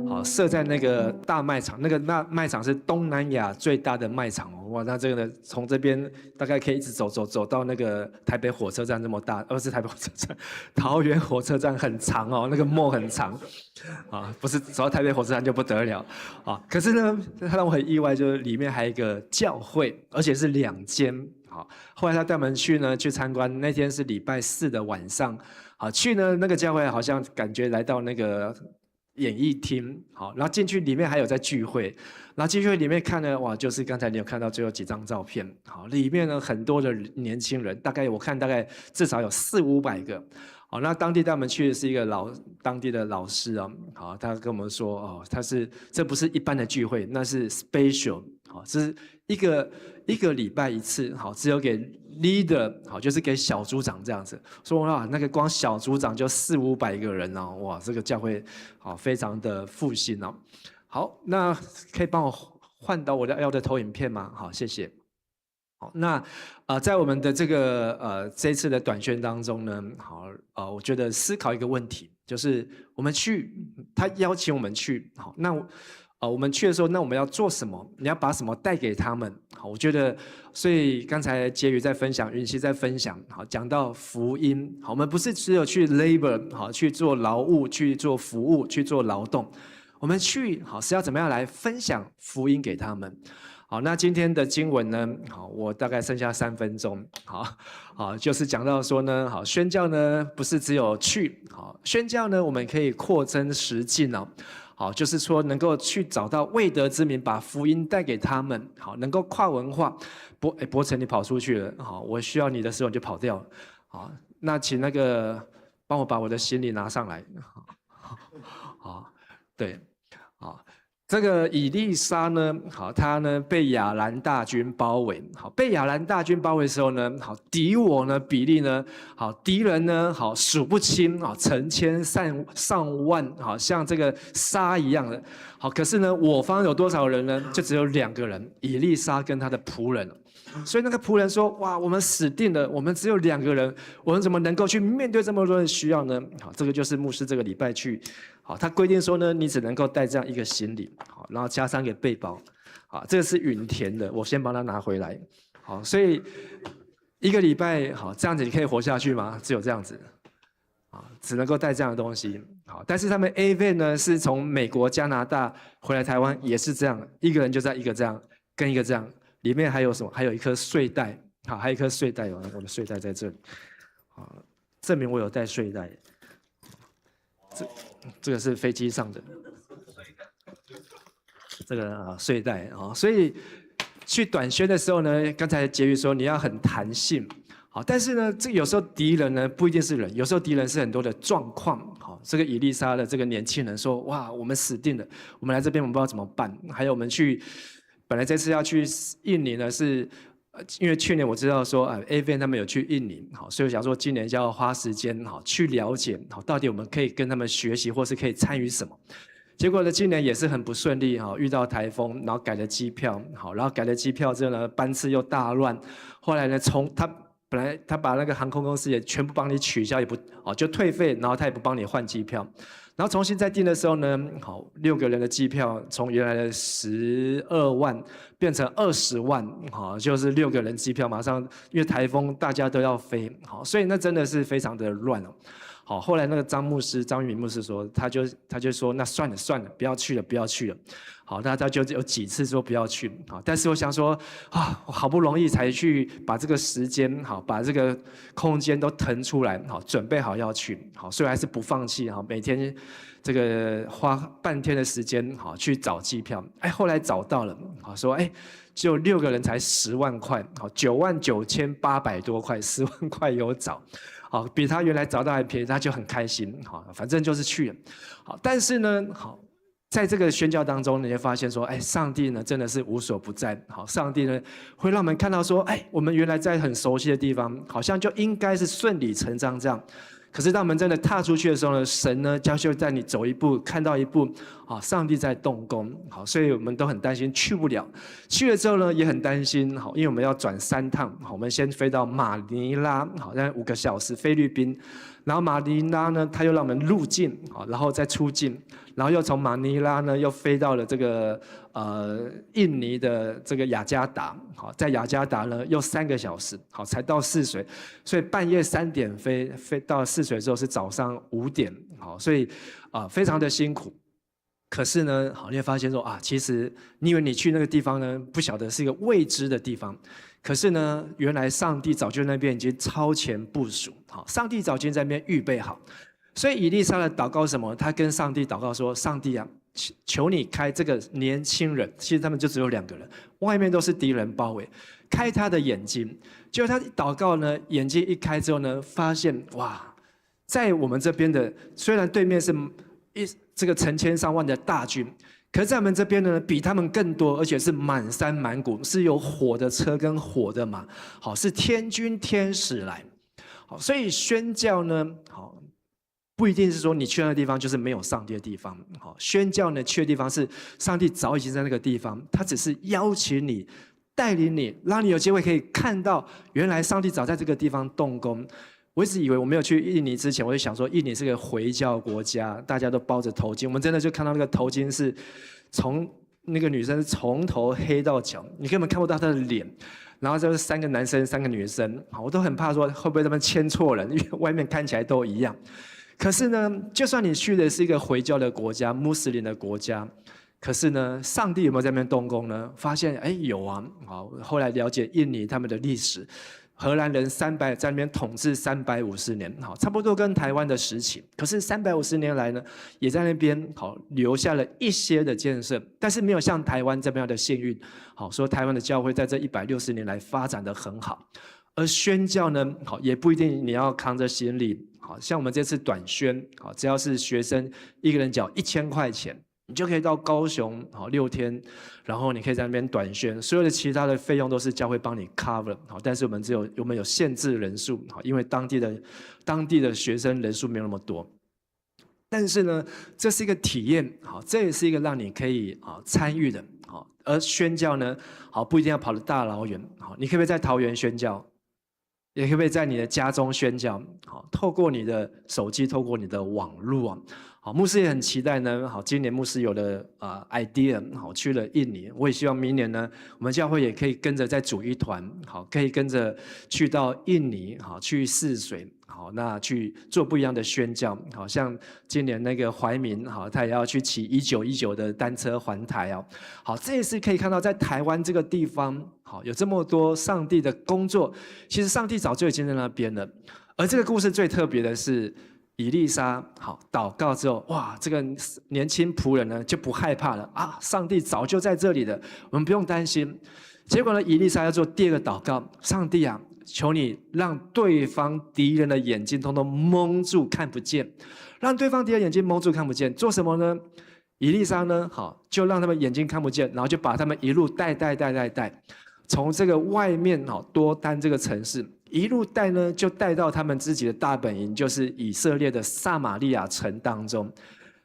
好，设在那个大卖场，那个卖场是东南亚最大的卖场哦，哇，那这个呢，从这边大概可以一直走到那个台北火车站这么大，是台北火车站，桃园火车站很长哦，那个 mall 很长。啊，不是走到台北火车站就不得了啊！可是呢，他让我很意外，就是里面还有一个教会，而且是2间。好，后来他带我们去呢，去参观。那天是礼拜4的晚上，好去呢，那个教会好像感觉来到那个演艺厅，好，然后进去里面还有在聚会，然后进去里面看呢，哇，就是刚才你有看到最后几张照片，好，里面呢很多的年轻人，我看大概至少有400-500个。好，那当地带我们去的是一个当地的老师啊，好，他跟我们说哦，这不是一般的聚会，那是 special， 好，这是一个礼拜1次，好，只有给 leader， 好，就是给小组长这样子。说哇，那个光小组长就400-500个人哦，哇，这个教会好非常的复兴哦。好，那可以帮我换到我要的投影片吗？好，谢谢。好，那在我们的这个这一次的短宣当中呢，好我觉得思考一个问题，就是我们去，他邀请我们去，好，那我们去的时候，那我们要做什么？你要把什么带给他们？好，我觉得，所以刚才婕妤在分享，云溪在分享，好，讲到福音，好，我们不是只有去 labor， 好，去做劳务，去做服务，去做劳动，我们去，好，是要怎么样来分享福音给他们？好，那今天的经文呢？好，我大概剩下3分钟。好，就是讲到说呢，好，宣教呢不是只有去，好，宣教呢我们可以扩增实境哦。好，就是说能够去找到未得之民，把福音带给他们。好，能够跨文化。伯承你跑出去了，好，我需要你的时候你就跑掉了。好，那请那个帮我把我的行李拿上来。好，对，好。这个以利沙呢，好，他呢被亚兰大军包围，好，被亚兰大军包围的时候呢，好，敌我呢比例呢，好，敌人呢，好数不清，好，成千上万，好像这个沙一样的，好，可是呢，我方有多少人呢？就只有2个人，以利沙跟他的仆人。所以那个仆人说：“哇，我们死定了！我们只有2个人，我们怎么能够去面对这么多人需要呢？”好，这个就是牧师这个礼拜去，好，他规定说呢，你只能够带这样一个行李，好，然后加上一个背包，好，这个是允田的，我先帮他拿回来，好，所以1个礼拜，好，这样子你可以活下去吗？只有这样子，啊，只能够带这样的东西，好，但是他们 AV 呢是从美国、加拿大回来台湾也是这样，一个人就在一个这样，跟一个这样。里面还有什么？还有一颗睡袋，好，还有一颗睡袋哦，我的睡袋在这里，好，证明我有带睡袋。这个是飞机上的，这个睡袋啊，所以去短宣的时候呢，刚才婕妤说你要很弹性，好，但是呢，这有时候敌人呢不一定是人，有时候敌人是很多的状况。好，这个以利沙的这个年轻人说：“哇，我们死定了，我们来这边我们不知道怎么办。”还有我们去。本来这次要去印尼呢，是因为去年我知道说AVN 他们有去印尼，好，所以我想说今年就要花时间好去了解，好，到底我们可以跟他们学习，或是可以参与什么。结果呢，今年也是很不顺利，好，遇到台风，然后改了机票，好，然后改了机票之后呢，班次又大乱，后来呢，本来他把那个航空公司也全部帮你取消，也不就退费，然后他也不帮你换机票。然后重新再订的时候呢，好，6个人的机票从原来的12万变成20万，好，就是6个人机票马上，因为台风大家都要飞，好，所以那真的是非常的乱哦。好，后来那个张玉明牧师说，他就说那算了，不要去了。好，那他就有几次说不要去，好，但是我想说啊，我好不容易才去把这个时间好，把这个空间都腾出来，好，准备好要去，好，所以还是不放弃，好，每天这个花半天的时间，好，去找机票，后来找到了，好，说就6个人才10万块，好，99800多块，10万块有找。好，比他原来找到还便宜，他就很开心。好，反正就是去了。好，但是呢，好，在这个宣教当中，你会发现说，上帝呢真的是无所不在。好，上帝呢会让我们看到说，我们原来在很熟悉的地方，好像就应该是顺理成章这样。可是当我们真的踏出去的时候呢，神呢将就带你走一步，看到一步，上帝在动工，好，所以我们都很担心去不了。去了之后呢，也很担心，好，因为我们要转3趟，好，我们先飞到马尼拉，好，大概5个小时，菲律宾，然后马尼拉呢，他又让我们入境，好，然后再出境，然后又从马尼拉呢又飞到了这个印尼的这个雅加达，好，在雅加达呢又3个小时，好，才到泗水，所以半夜3点飞到泗水之后是早上5点，好，所以非常的辛苦。可是呢，好，你会发现说其实你以为你去那个地方呢，不晓得是一个未知的地方，可是呢，原来上帝早就那边已经超前部署，好，上帝早就在那边预备好。所以以利沙的祷告是什么？他跟上帝祷告说：“上帝啊，求你开这个年轻人，其实他们就只有2个人，外面都是敌人包围，开他的眼睛。”结果他祷告呢，眼睛一开之后呢，发现哇，在我们这边的虽然对面是这个成千上万的大军，可是在我们这边呢，比他们更多，而且是满山满谷，是有火的车跟火的马，好，是天军天使来，好，所以宣教呢，好，不一定是说你去那个地方就是没有上帝的地方，好，宣教呢去的地方是上帝早已经在那个地方，他只是邀请你，带领你，让你有机会可以看到，原来上帝早在这个地方动工。我一直以为我没有去印尼之前，我就想说印尼是个回教国家，大家都包着头巾。我们真的就看到那个头巾是从那个女生从头黑到脚，你根本看不到她的脸。然后就是3个男生，3个女生，我都很怕说会不会他们牵错人，因为外面看起来都一样。可是呢，就算你去的是一个回教的国家、穆斯林的国家，可是呢，上帝有没有在那边动工呢？发现有啊。好，后来了解印尼他们的历史。荷兰人在那边统治350年，好，差不多跟台湾的时期。可是350年来呢，也在那边好留下了一些的建设，但是没有像台湾这么样的幸运。好，说台湾的教会在这160年来发展得很好，而宣教呢，好也不一定你要扛着行李。好像我们这次短宣，好，只要是学生一个人缴1000块钱。你就可以到高雄好6天，然后你可以在那边短宣，所有的其他的费用都是教会帮你 cover 好，但是我们有限制人数好，因为当地的学生人数没有那么多。但是呢，这是一个体验好，这也是一个让你可以参与的好。而宣教呢，好不一定要跑得大老远好，你可不可以在桃园宣教？也可不可以在你的家中宣教？好，透过你的手机，透过你的网络好，牧师也很期待呢。好，今年牧师有了idea， 好，去了印尼。我也希望明年呢，我们教会也可以跟着再组一团，好，可以跟着去到印尼，好，去泗水，好，那去做不一样的宣教。好像今年那个怀民，好，他也要去骑1919的单车环台哦。好，这也是可以看到在台湾这个地方，好，有这么多上帝的工作。其实上帝早就已经在那边了。而这个故事最特别的是。以利沙好祷告之后，哇，这个年轻仆人呢就不害怕了啊！上帝早就在这里了，我们不用担心。结果呢，以利沙要做第2个祷告，上帝啊，求你让对方敌人的眼睛通通蒙住看不见，让对方敌人眼睛蒙住看不见。做什么呢？以利沙呢，好就让他们眼睛看不见，然后就把他们一路带，从这个外面多丹这个城市。一路带呢，就带到他们自己的大本营，就是以色列的撒玛利亚城当中，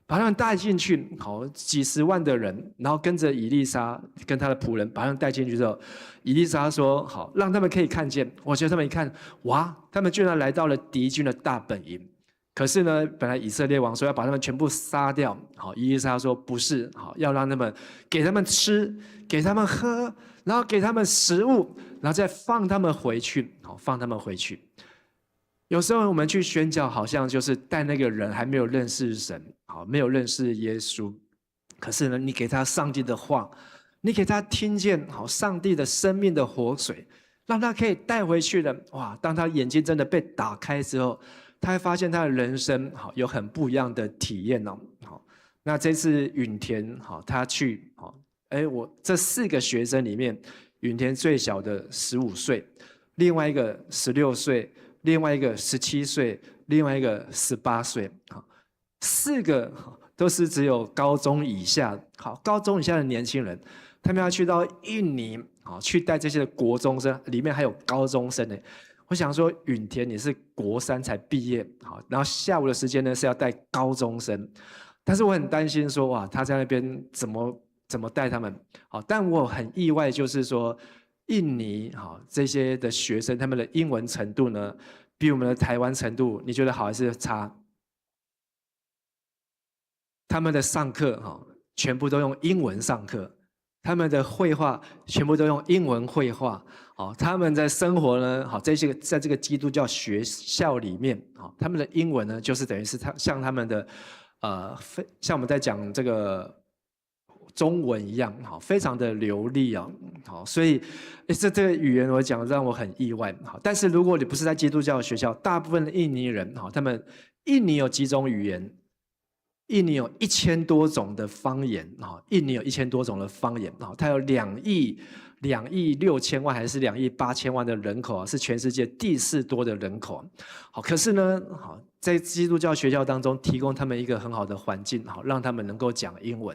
把他们带进去，好几十万的人，然后跟着以利沙跟他的仆人把他们带进去之后，以利沙说：“好，让他们可以看见。”我觉得他们一看，哇，他们居然来到了敌军的大本营。可是呢，本来以色列王说要把他们全部杀掉，好，以利沙说不是，好，要让他们给他们吃，给他们喝，然后给他们食物，然后再放他们回去，好，放他们回去。有时候我们去宣教，好像就是带那个人还没有认识神，好，没有认识耶稣。可是呢，你给他上帝的话，你给他听见好上帝的生命的活水，让他可以带回去的。哇，当他眼睛真的被打开之后，他会发现他的人生好有很不一样的体验哦。好，那这次允田好，他去好，我这4个学生里面，允田最小的15岁，另外一个16岁，另外一个17岁，另外一个18岁，好，4个都是只有高中以下，好，高中以下的年轻人，他们要去到印尼，好，去带这些的国中生，里面还有高中生呢。我我想说，允田你是国3才毕业，好，然后下午的时间呢是要带高中生，但是我很担心说，哇，他在那边怎么带他们？好，但我很意外，就是说，印尼好这些的学生，他们的英文程度呢，比我们的台湾程度，你觉得好还是差？他们的上课哈，全部都用英文上课。他们的绘画全部都用英文绘画，好，他们在生活呢，好，在这个基督教学校里面，好，他们的英文呢，就是等于是像他们的，像我们在讲这个中文一样，好，非常的流利啊，好，所以这个语言我讲让我很意外，好，但是如果你不是在基督教学校，大部分的印尼人，好，印尼有几种语言？印尼有1000多种的方言，印尼有1000多种的方言，它有2亿6千万还是2亿8千万的人口，是全世界第4多的人口。好，可是呢，好，在基督教学校当中提供他们一个很好的环境，好，让他们能够讲英文，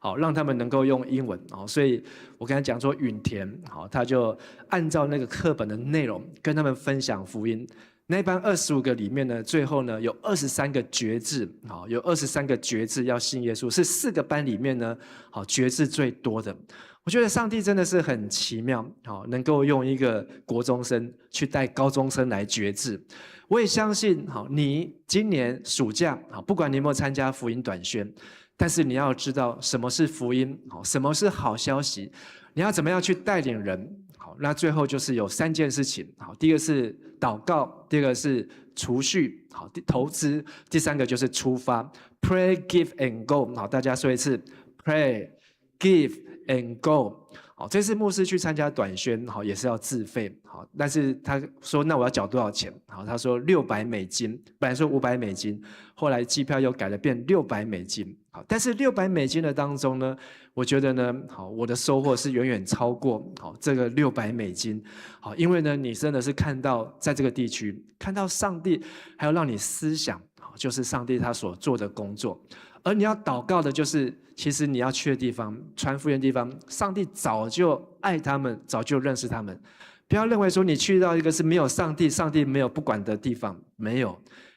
好，让他们能够用英文，好，所以我刚才讲说允田，好，他就按照那个课本的内容跟他们分享福音。那班25个里面呢，最后呢有23个决志，好，有23个决志要信耶稣，是4个班里面呢，好，决志最多的。我觉得上帝真的是很奇妙，好，能够用一个国中生去带高中生来决志。我也相信，好，你今年暑假，好，不管你有没有参加福音短宣，但是你要知道什么是福音，好，什么是好消息，你要怎么样去带领人。好，那最后就是有3件事情，好，第一个是祷告，第二个是储蓄，好，投资，第3个就是出发 ，pray, give and go， 好，大家说一次 ，pray, give and go， 好，这次牧师去参加短宣，好，也是要自费，好，但是他说那我要缴多少钱？好，他说$600，本来说$500，后来机票又改了变$600，好，但是$600的当中呢，我觉得呢，好，我的收获是远远超过好这个$600，好，因为呢，你真的是看到在这个地区看到上帝，还有让你思想，好，就是上帝他所做的工作，而你要祷告的就是，其实你要去的地方，传福音的地方，上帝早就爱他们，早就认识他们。不要认为说你去到一个是没有上帝，上帝没有不管的地方，没有，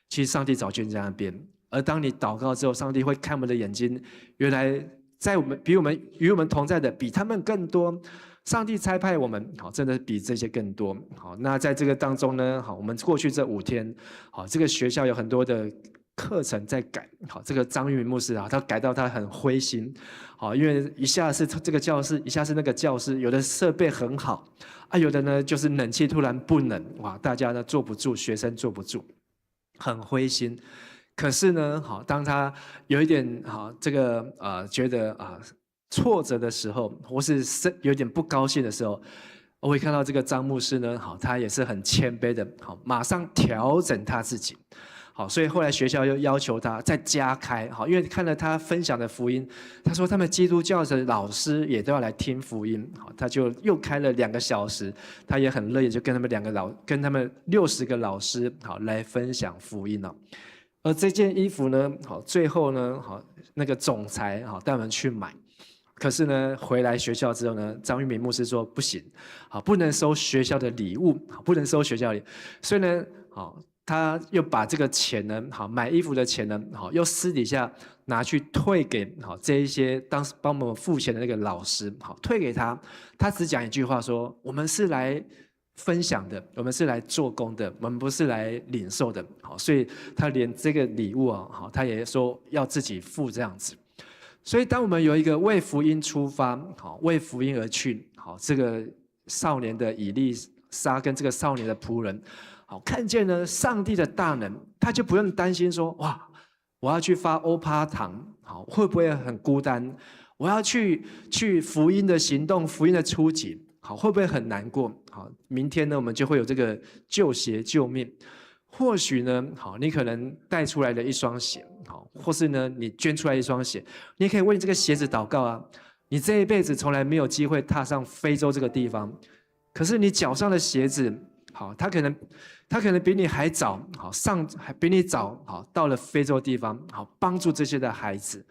其实上帝早就在那边。而当你祷告之后，上帝会开我们的眼睛，原来在与我们同在的比他们更多。上帝差派我们，好，真的比这些更多。好，那在这个当中呢，好，我们过去这5天，好，这个学校有很多的课程在改，好，这个张玉明牧师啊，他改到他很灰心，好，因为一下是这个教室，一下是那个教室，有的设备很好，啊，有的呢就是冷气突然不冷，哇，大家呢坐不住，学生坐不住，很灰心。可是呢，好，当他有一点好这个觉得挫折的时候，或是有点不高兴的时候，我会看到这个张牧师呢，好，他也是很谦卑的，好，马上调整他自己。好，所以后来学校又要求他再加开，好，因为看了他分享的福音，他说他们基督教的老师也都要来听福音，好，他就又开了2个小时，他也很乐意就跟他们60个老师好来分享福音了。而这件衣服呢，好，最后呢，好，那个总裁好带我们去买，可是呢，回来学校之后呢，张玉明牧师说不行，好，不能收学校的礼物，不能收学校礼，所以呢，好，他又把这个钱呢，好，买衣服的钱呢，好，又私底下拿去退给好这一些当时帮我们付钱的那个老师，好，退给他，他只讲一句话说，我们是来分享的，我们是来做工的，我们不是来领受的，好，所以他连这个礼物啊，好，他也说要自己付这样子。所以当我们有一个为福音出发，好，为福音而去，好，这个少年的以利沙跟这个少年的仆人，好，看见呢上帝的大能，他就不用担心说，哇，我要去发欧趴堂，好，会不会很孤单？我要去福音的行动，福音的出击。好，会不会很难过？好，明天呢，我们就会有这个救鞋救命。或许呢，好，你可能带出来的一双鞋，好，或是呢，你捐出来一双鞋，你也可以为这个鞋子祷告啊。你这一辈子从来没有机会踏上非洲这个地方，可是你脚上的鞋子，好，他可能比你还早，好，还比你早，好，到了非洲地方，好，帮助这些的孩子，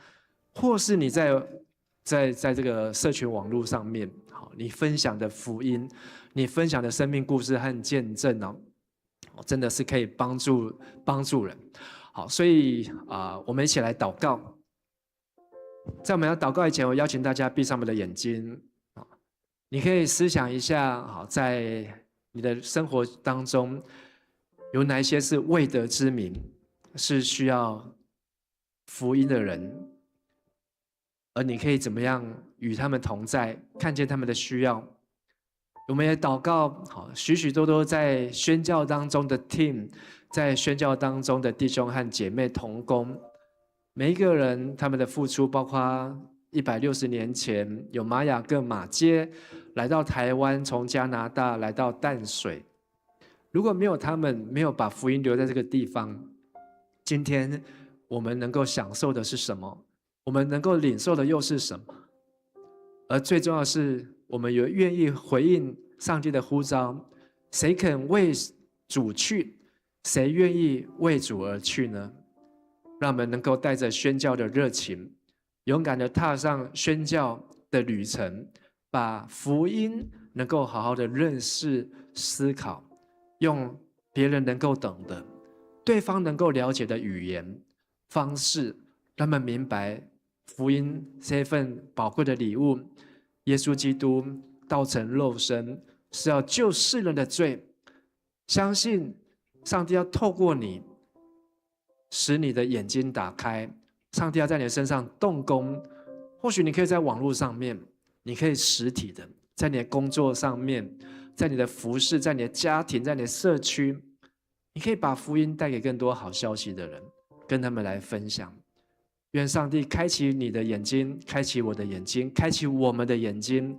或是你在这个社群网络上面，好，你分享的福音，你分享的生命故事和见证哦，真的是可以帮助人。好，所以我们一起来祷告。在我们要祷告以前，我邀请大家闭上我们的眼睛。你可以思想一下，好，在你的生活当中，有哪一些是未得之民，是需要福音的人，而你可以怎么样与他们同在，看见他们的需要。我们也祷告，好，许许多多在宣教当中的 team， 在宣教当中的弟兄和姐妹同工，每一个人他们的付出，包括160年前有玛雅各马街来到台湾，从加拿大来到淡水，如果没有他们，没有把福音留在这个地方，今天我们能够享受的是什么？我们能够领受的又是什么？而最重要的是，我们有愿意回应上帝的呼召，谁肯为主去？谁愿意为主而去呢？让我们能够带着宣教的热情，勇敢地踏上宣教的旅程，把福音能够好好的认识、思考，用别人能够懂的、对方能够了解的语言方式，让他们明白福音这份宝贵的礼物。耶稣基督道成肉身，是要救世人的罪。相信上帝要透过你，使你的眼睛打开。上帝要在你的身上动工。或许你可以在网络上面，你可以实体的，在你的工作上面，在你的服事，在你的家庭，在你的社区，你可以把福音带给更多好消息的人，跟他们来分享。愿上帝开启你的眼睛，开启我的眼睛，开启我们的眼睛，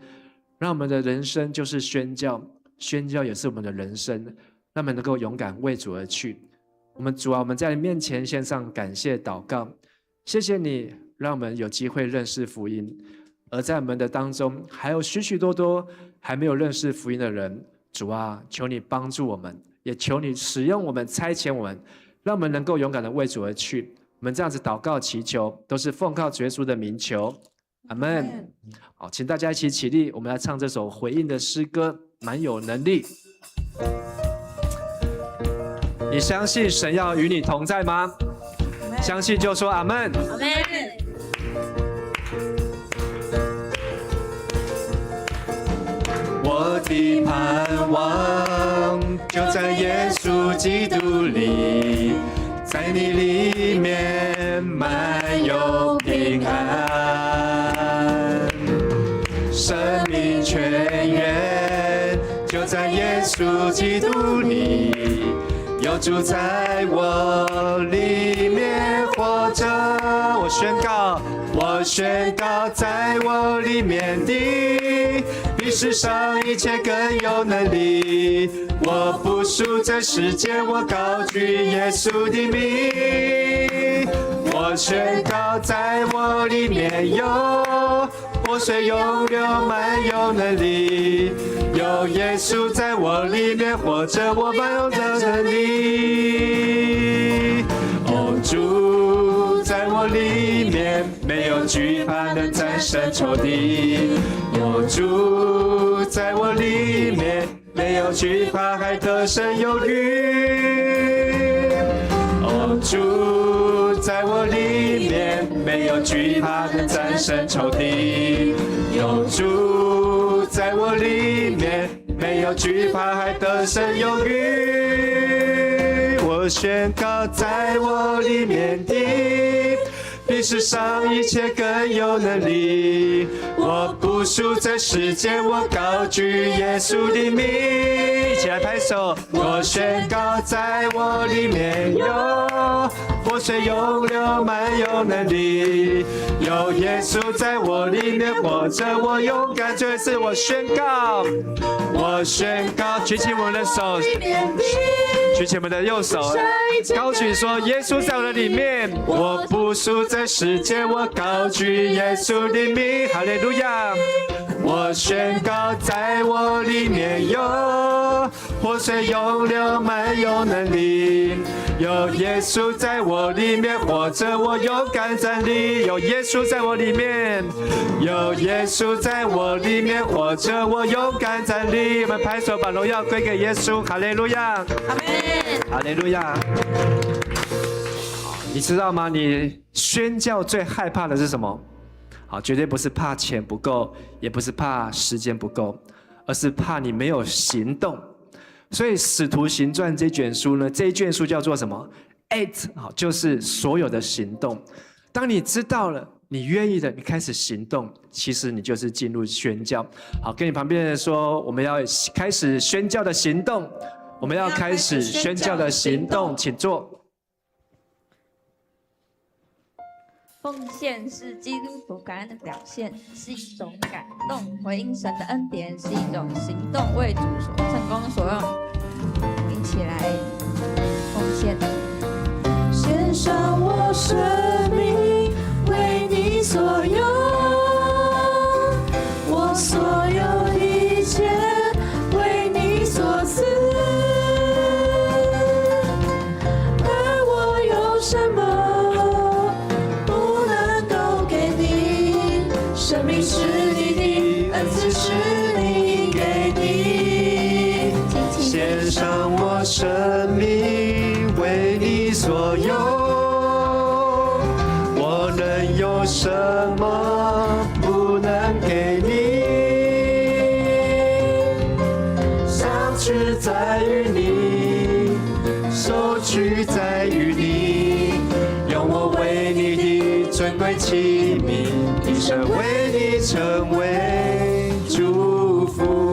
让我们的人生就是宣教，宣教也是我们的人生，让我们能够勇敢为主而去。我们主啊，我们在你面前献上感谢祷告，谢谢你让我们有机会认识福音，而在我们的当中还有许许多多还没有认识福音的人。主啊，求你帮助我们，也求你使用我们，差遣我们，让我们能够勇敢的为主而去。我们这样子祷告祈求，都是奉靠主耶稣的名求，阿们。好，请大家一起起立，我们来唱这首回应的诗歌，蛮有能力。你相信神要与你同在吗？相信就说阿们。阿们。我的盼望就在耶稣基督里，在你里面满有平安，生命泉源就在耶稣基督里，有主在我里面活着。我宣告，在我里面的，比世上一切更有能力。我不属这世界，我高举耶稣的名。我宣告，在我里面有活水涌流，满有能力。有耶稣在我里面活着，我满有这能力。哦，主在我里面，没有惧怕能战胜仇敌。哦，主在我里面，没有惧怕还得胜有余。哦，主在我里面，没有惧怕能战胜仇敌。有主在我里面，没有惧怕还得胜有余。我宣告，在我里面的，比世上一切更有能力。我不属这世界，我高举耶稣的名。一起来拍手。我宣告，在我里面有活水涌流，满有能力。有耶稣在我里面活着，我勇敢追刺。我宣告，举起我们的手，举起我们的右手，高举说：耶稣在我的里面，我不属这世界，我高举耶稣的名。哈利路亚！我宣告，在我里面有活水涌流，满有能力。有耶稣在我里面活着，我勇敢站立。有耶稣在我里面，有耶稣在我里面活着，我勇敢站立。我们拍手，把荣耀归给耶稣。哈利路亚！阿们。哈利路亚。你知道吗？你宣教最害怕的是什么？好，绝对不是怕钱不够，也不是怕时间不够，而是怕你没有行动。所以《使徒行传》这卷书呢，这一卷书叫做什么 ？8， 好，就是所有的行动。当你知道了，你愿意的，你开始行动，其实你就是进入宣教。好，跟你旁边的人说，我们要开始宣教的行动，我们要开始宣教的行动，请坐。奉献是基督徒感恩的表现，是一种感动；回应神的恩典是一种行动，为主所成功所用。一起来奉献。献上我生命，为你所有，我所有一切为你所赐。而我有什么不能够给你？生命是你的，恩赐是你给你。献上我生命，为你所有，我能有什么不能给你？相聚在于你，收据在于你，用我为你的尊贵器皿，一生为你成为祝福。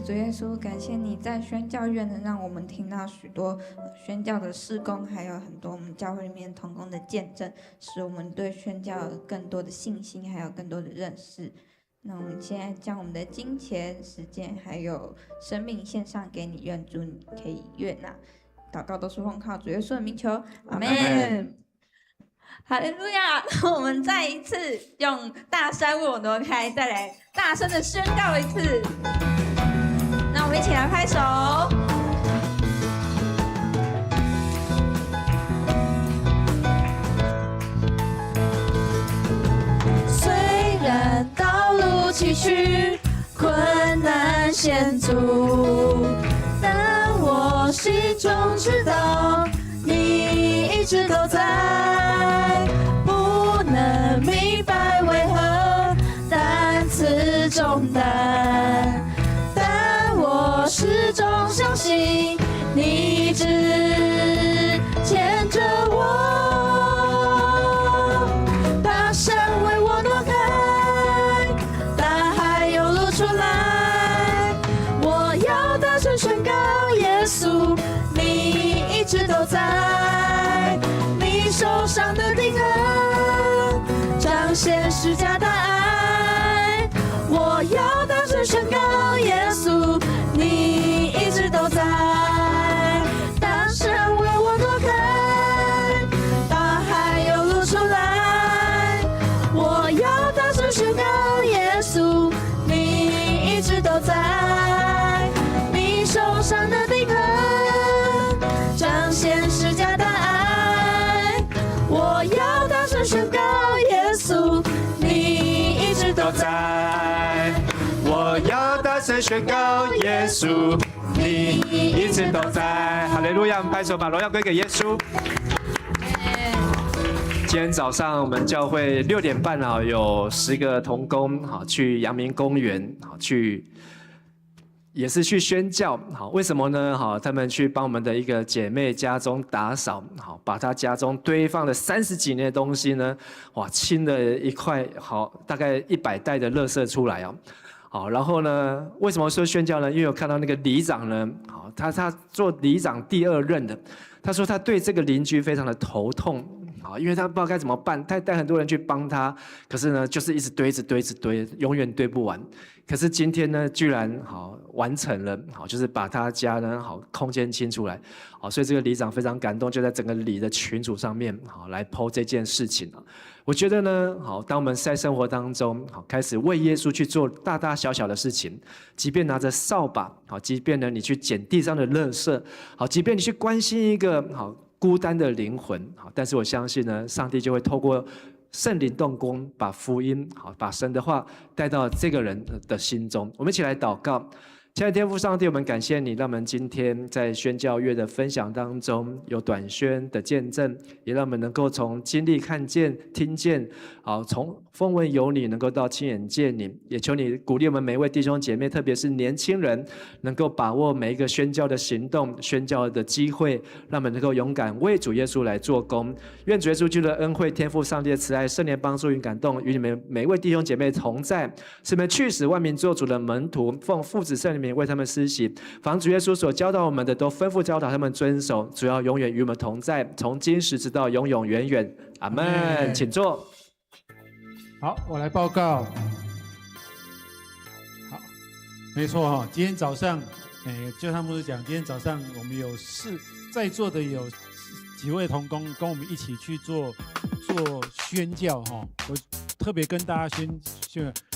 主耶稣，感谢你在宣教院能让我们听到许多宣教的事工，还有很多我们教会里面同工的见证，使我们对宣教有更多的信心，还有更多的认识。那我们现在将我们的金钱、时间还有生命献上给你，愿主你可以悦纳。祷告都是奉靠主耶稣的名求，阿们。哈利路亚！我们再一次用大山为我挪开，再来大声的宣告一次。那我们一起来拍手。虽然道路崎岖，困难险阻，但我心中知道，你一直都在。不能明白为何担此重担，我始终相信你一直牵着我，大山为我挪开，大海又露出来。我要大声宣告，耶稣，你一直都在。你手上的钉痕彰显十架的爱。我要大声宣告，耶稣，你一直都在。大山为我挪开，大海又露出来。我要大声宣告，耶稣，你一直都在。你手上的钉痕彰显十架的爱。我要大声宣告，耶稣，你一直都在。我要大声宣告，耶稣，你一直都在。哈利路亚！我们拍手，把荣耀归给耶稣。今天早上我们教会6点半啊，有10个同工好去阳明公园好去，也是去宣教好。为什么呢？好，他们去帮我们的一个姐妹家中打扫好，把她家中堆放了30几年的东西呢，哇，清了一块好大概100袋的垃圾出来哦。好，然后呢，为什么说宣教呢？因为我看到那个里长呢，好，他做里长第2任的，他说他对这个邻居非常的头痛，好，因为他不知道该怎么办，他带很多人去帮他，可是呢，就是一直堆，永远堆不完。可是今天呢，居然好完成了，好，就是把他家呢好空间清出来，好，所以这个里长非常感动，就在整个里的群组上面好来 po 这件事情啊。我觉得呢，好，当我们在生活当中好开始为耶稣去做大大小小的事情，即便拿着扫把，好，即便呢你去捡地上的垃圾，好，即便你去关心一个好孤单的灵魂，好，但是我相信呢，上帝就会透过圣灵动工，把福音好，把神的话带到这个人的心中。我们一起来祷告。亲爱的天父上帝，我们感谢你，让我们今天在宣教月的分享当中有短宣的见证，也让我们能够从经历看见、听见，好，从风闻有你能够到亲眼见你。也求你鼓励我们每一位弟兄姐妹，特别是年轻人，能够把握每一个宣教的行动、宣教的机会，让我们能够勇敢为主耶稣来做工。愿主耶稣基督的恩惠、天父上帝的慈爱、圣灵帮助与感动，与你们每一位弟兄姐妹同在，使你们去使万民做主的门徒，奉父子圣灵名为他们施洗。凡主耶稣所教导我们的，都吩咐教导他们遵守。主要永远与我们同在，从今时直到永永远远。阿们。请坐。好，我来报告。好，没错哈，今天早上，就像牧师讲，今天早上我们在座的有几位同工跟我们一起去做宣教哈。我特别跟大家宣，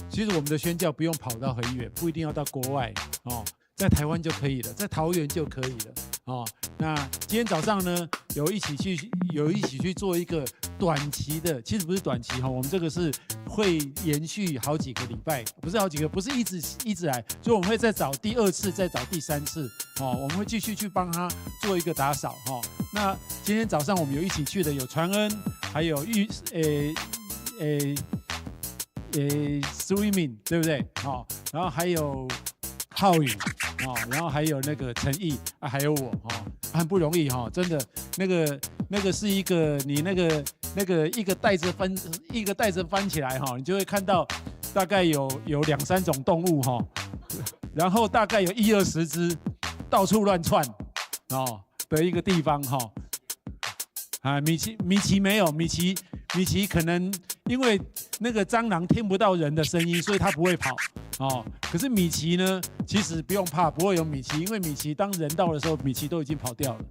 其实我们的宣教不用跑到很远，不一定要到国外哦，在台湾就可以了，在桃园就可以了哦。那今天早上呢，有一起去做一个短期的，其实不是短期哈，我们这个是会延续好几个礼拜，不是好几个，不是一直来，所以我们会再找第2次，再找第3次哦，我们会继续去帮他做一个打扫哈。那今天早上我们有一起去的有传恩，还有swimming 对不对？哦，然后还有浩宇哦，然后还有那个陈毅啊，还有我哦，很不容易哈，真的那个是一个你那个一个袋子翻起来哈，你就会看到大概有2-3种动物哈，然后大概有10-20只到处乱窜哦的一个地方哈。啊，米奇没有，米奇可能因为那个蟑螂听不到人的声音，所以它不会跑哦。可是米奇呢，其实不用怕，不会有米奇，因为米奇当人到的时候，米奇都已经跑掉了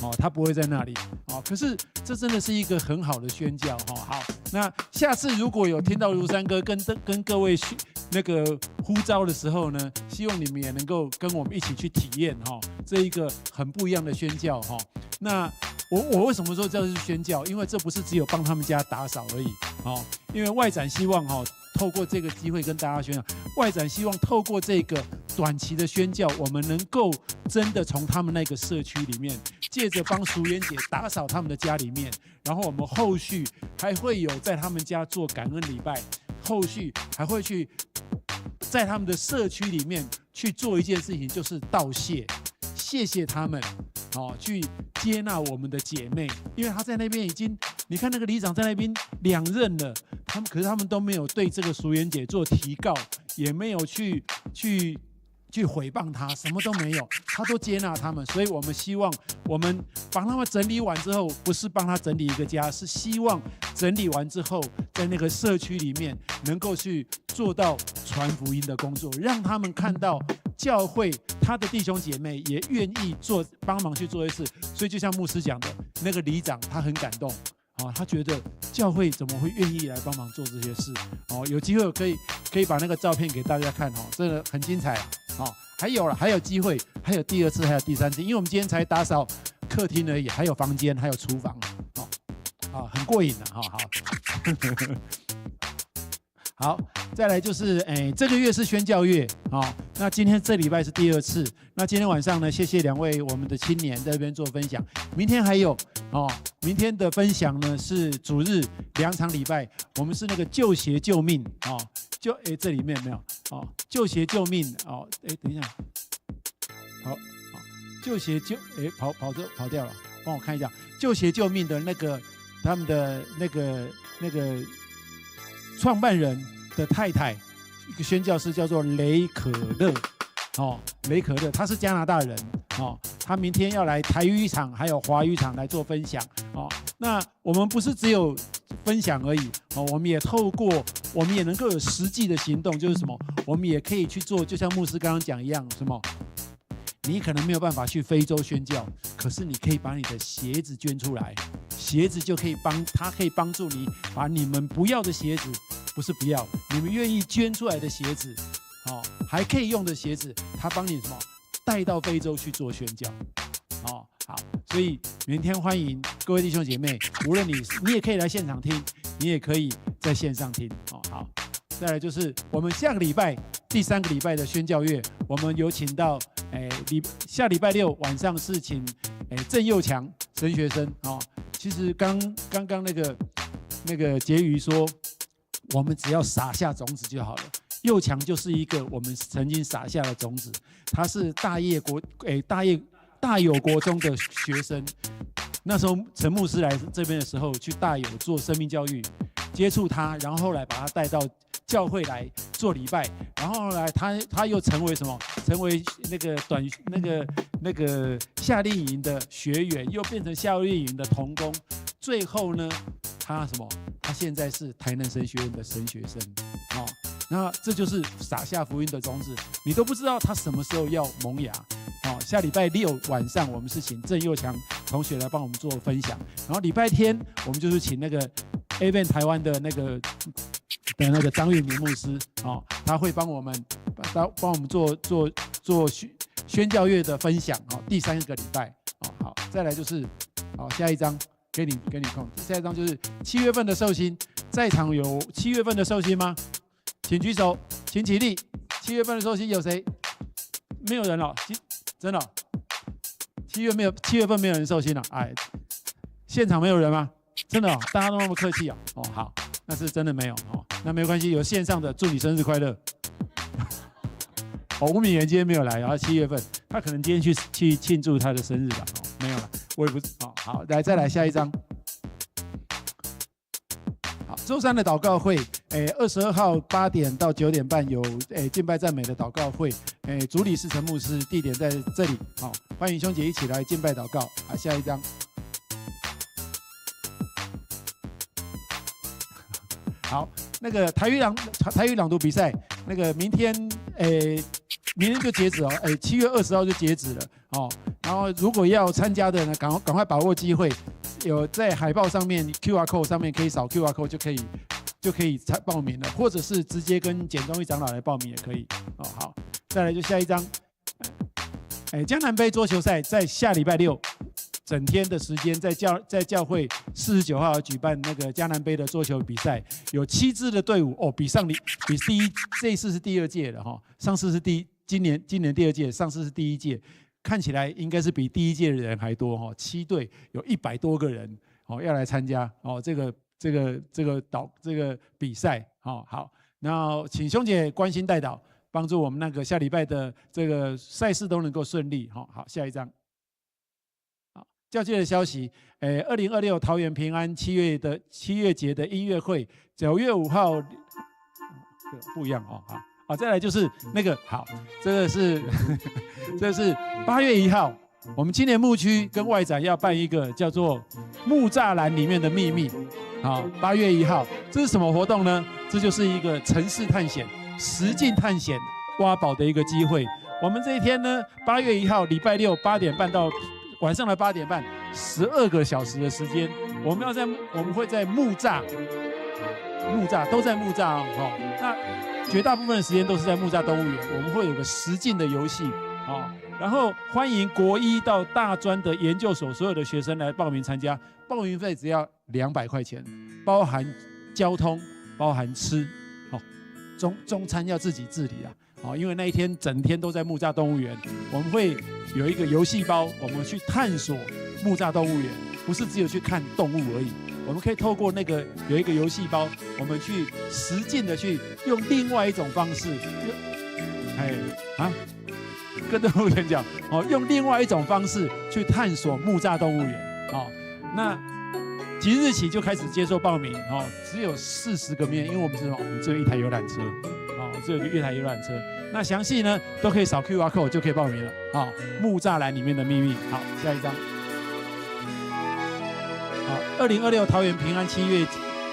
哦，它不会在那里哦。可是这真的是一个很好的宣教哈。好，那下次如果有听到如山哥跟各位那个呼召的时候呢，希望你们也能够跟我们一起去体验哈，这一个很不一样的宣教哈。那我为什么说这是宣教？因为这不是只有帮他们家打扫而已哦。因为外展希望透过这个机会跟大家宣讲，外展希望透过这个短期的宣教，我们能够真的从他们那个社区里面，借着帮淑媛姐打扫他们的家里面，然后我们后续还会有在他们家做感恩礼拜，后续还会去在他们的社区里面去做一件事情，就是道谢。谢谢他们，去接纳我们的姐妹，因为他在那边已经，你看那个里长在那边2任了，可是他们都没有对这个淑媛姐做提告，也没有去诽谤他，什么都没有，他都接纳他们，所以我们希望我们帮他们整理完之后，不是帮他整理一个家，是希望整理完之后，在那个社区里面能够去做到传福音的工作，让他们看到教会他的弟兄姐妹也愿意帮忙去做一次。所以就像牧师讲的，那个里长他很感动他觉得教会怎么会愿意来帮忙做这些事有机会我可以把那个照片给大家看真的很精彩还有机会，还有第2次，还有第3次，因为我们今天才打扫客厅而已，还有房间，还有厨房很过瘾的好。好，再来就是这个月是宣教月那今天这礼拜是第2次，那今天晚上呢，谢谢2位我们的青年在这边做分享，明天还有明天的分享呢是主日2场礼拜，我们是那个救鞋救命这里面没有救鞋救命等一下，好救鞋救跑掉了，帮我看一下救鞋救命的那个他们的那个创办人的太太，一个宣教师叫做雷可乐雷可乐，他是加拿大人他明天要来台语场还有华语场来做分享那我们不是只有分享而已我们也我们也能够有实际的行动，就是什么，我们也可以去做，就像牧师刚刚讲一样，什么，你可能没有办法去非洲宣教，可是你可以把你的鞋子捐出来，鞋子就可以帮助你把你们不要的鞋子，不是不要，你们愿意捐出来的鞋子还可以用的鞋子，他帮你什么带到非洲去做宣教好，所以明天欢迎各位弟兄姐妹，无论你也可以来现场听，你也可以在线上听好，再来就是我们下个礼拜第3个礼拜的宣教月，我们有请到下礼拜6晚上是请郑佑强神学生哦。其实刚刚那个婕妤说，我们只要撒下种子就好了。佑强就是一个我们曾经撒下的种子，他是大友国中的学生。那时候陈牧师来这边的时候，去大友做生命教育，接触他，然后后来把他带到教会来做礼拜，然后后来他又成为什么？成为那个夏令营的学员，又变成夏令营的同工，最后呢，他什么？他现在是台南神学院的神学生，哦，那这就是撒下福音的种子，你都不知道他什么时候要萌芽。好，下礼拜6晚上我们是请郑佑强同学来帮我们做分享，然后礼拜天我们就是请那个 Amen 台湾的那个张玉明牧师，哦，他会帮我们做宣教月的分享，哦，第3个礼拜，哦，好，再来就是，好，下一张给你空，下一张就是7月份的寿星，在场有7月份的寿星吗？请举手，请起立。7月份的寿星有谁？没有人了，真的哦，7月份没有人寿星了，哎，现场没有人吗？真的哦，大家都那么客气哦，哦好，那是真的没有哦，那没关系，有线上的，祝你生日快乐。哦，吴敏元今天没有来，然后7月份，他可能今天去庆祝他的生日吧，哦，没有了，我也不哦，好，再来下一张。好，周3的祷告会，22号8点到9点半有敬拜赞美的祷告会，主理是陈牧师，地点在这里，好，欢迎兄姐一起来敬拜祷告。好，下一张。好，那个台语朗读比赛，那个明天就截止哦，7月20号就截止了哦。然后如果要参加的呢，赶快把握机会，有在海报上面 QR code 上面可以扫 QR code 就可以报名了，或者是直接跟简忠义长老来报名也可以哦。好，再来就下一张，江南杯桌球赛在下礼拜6。整天的时间在教会49号举办那个江南杯的桌球比赛，有7支的队伍哦，比这一次是第2届了哈，上次是今年第2届，上次是第1届，看起来应该是比第1届的人还多哈，7队有100多个人哦要来参加哦这个比赛哦好，那请兄姐关心代祷，帮助我们那个下礼拜的这个赛事都能够顺利哈。好，下一张。教界的消息，2026桃园平安7月节的音乐会，9月5号，不一样哦，好，再来就是那个好，这个是8月1号，我们青年牧区跟外展要办一个叫做木栅栏里面的秘密，好，8月1号，这是什么活动呢？这就是一个城市探险、实境探险、挖宝的一个机会。我们这一天呢，8月1号礼拜6 8点半到晚上的8点半，12个小时的时间，我们会在木栅都在木栅哦，那绝大部分的时间都是在木栅动物园，我们会有个实境的游戏哦，然后欢迎国1到大专的研究所所有的学生来报名参加，报名费只要200块钱，包含交通，包含吃，哦，中餐要自己自理啊。哦，因为那一天整天都在木栅动物园，我们会有一个游戏包，我们去探索木栅动物园，不是只有去看动物而已，我们可以透过那个有一个游戏包，我们去实践的去用另外一种方式，跟动物园讲哦，用另外一种方式去探索木栅动物园。哦，那即日起就开始接受报名哦，只有40个名额，因为我们只有一台游览车。只有一台游览车，那详细呢都可以扫 QR code 就可以报名了。好，木栅栏里面的秘密。好，下一张。好，2026桃园平安7月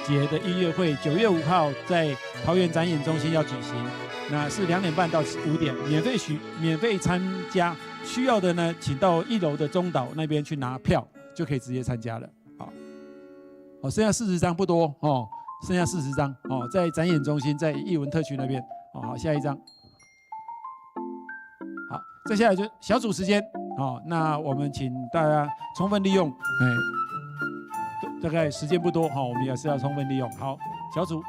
节的音乐会，9月5号在桃园展演中心要举行，那是2点半到5点，免费参加，需要的呢，请到1楼的中岛那边去拿票，就可以直接参加了。好，剩下40张不多哦。剩下40张哦，在展演中心，在艺文特区那边哦。好，下一张。好，接下来就小组时间哦。那我们请大家充分利用，大概时间不多哈，我们也是要充分利用。好，小组。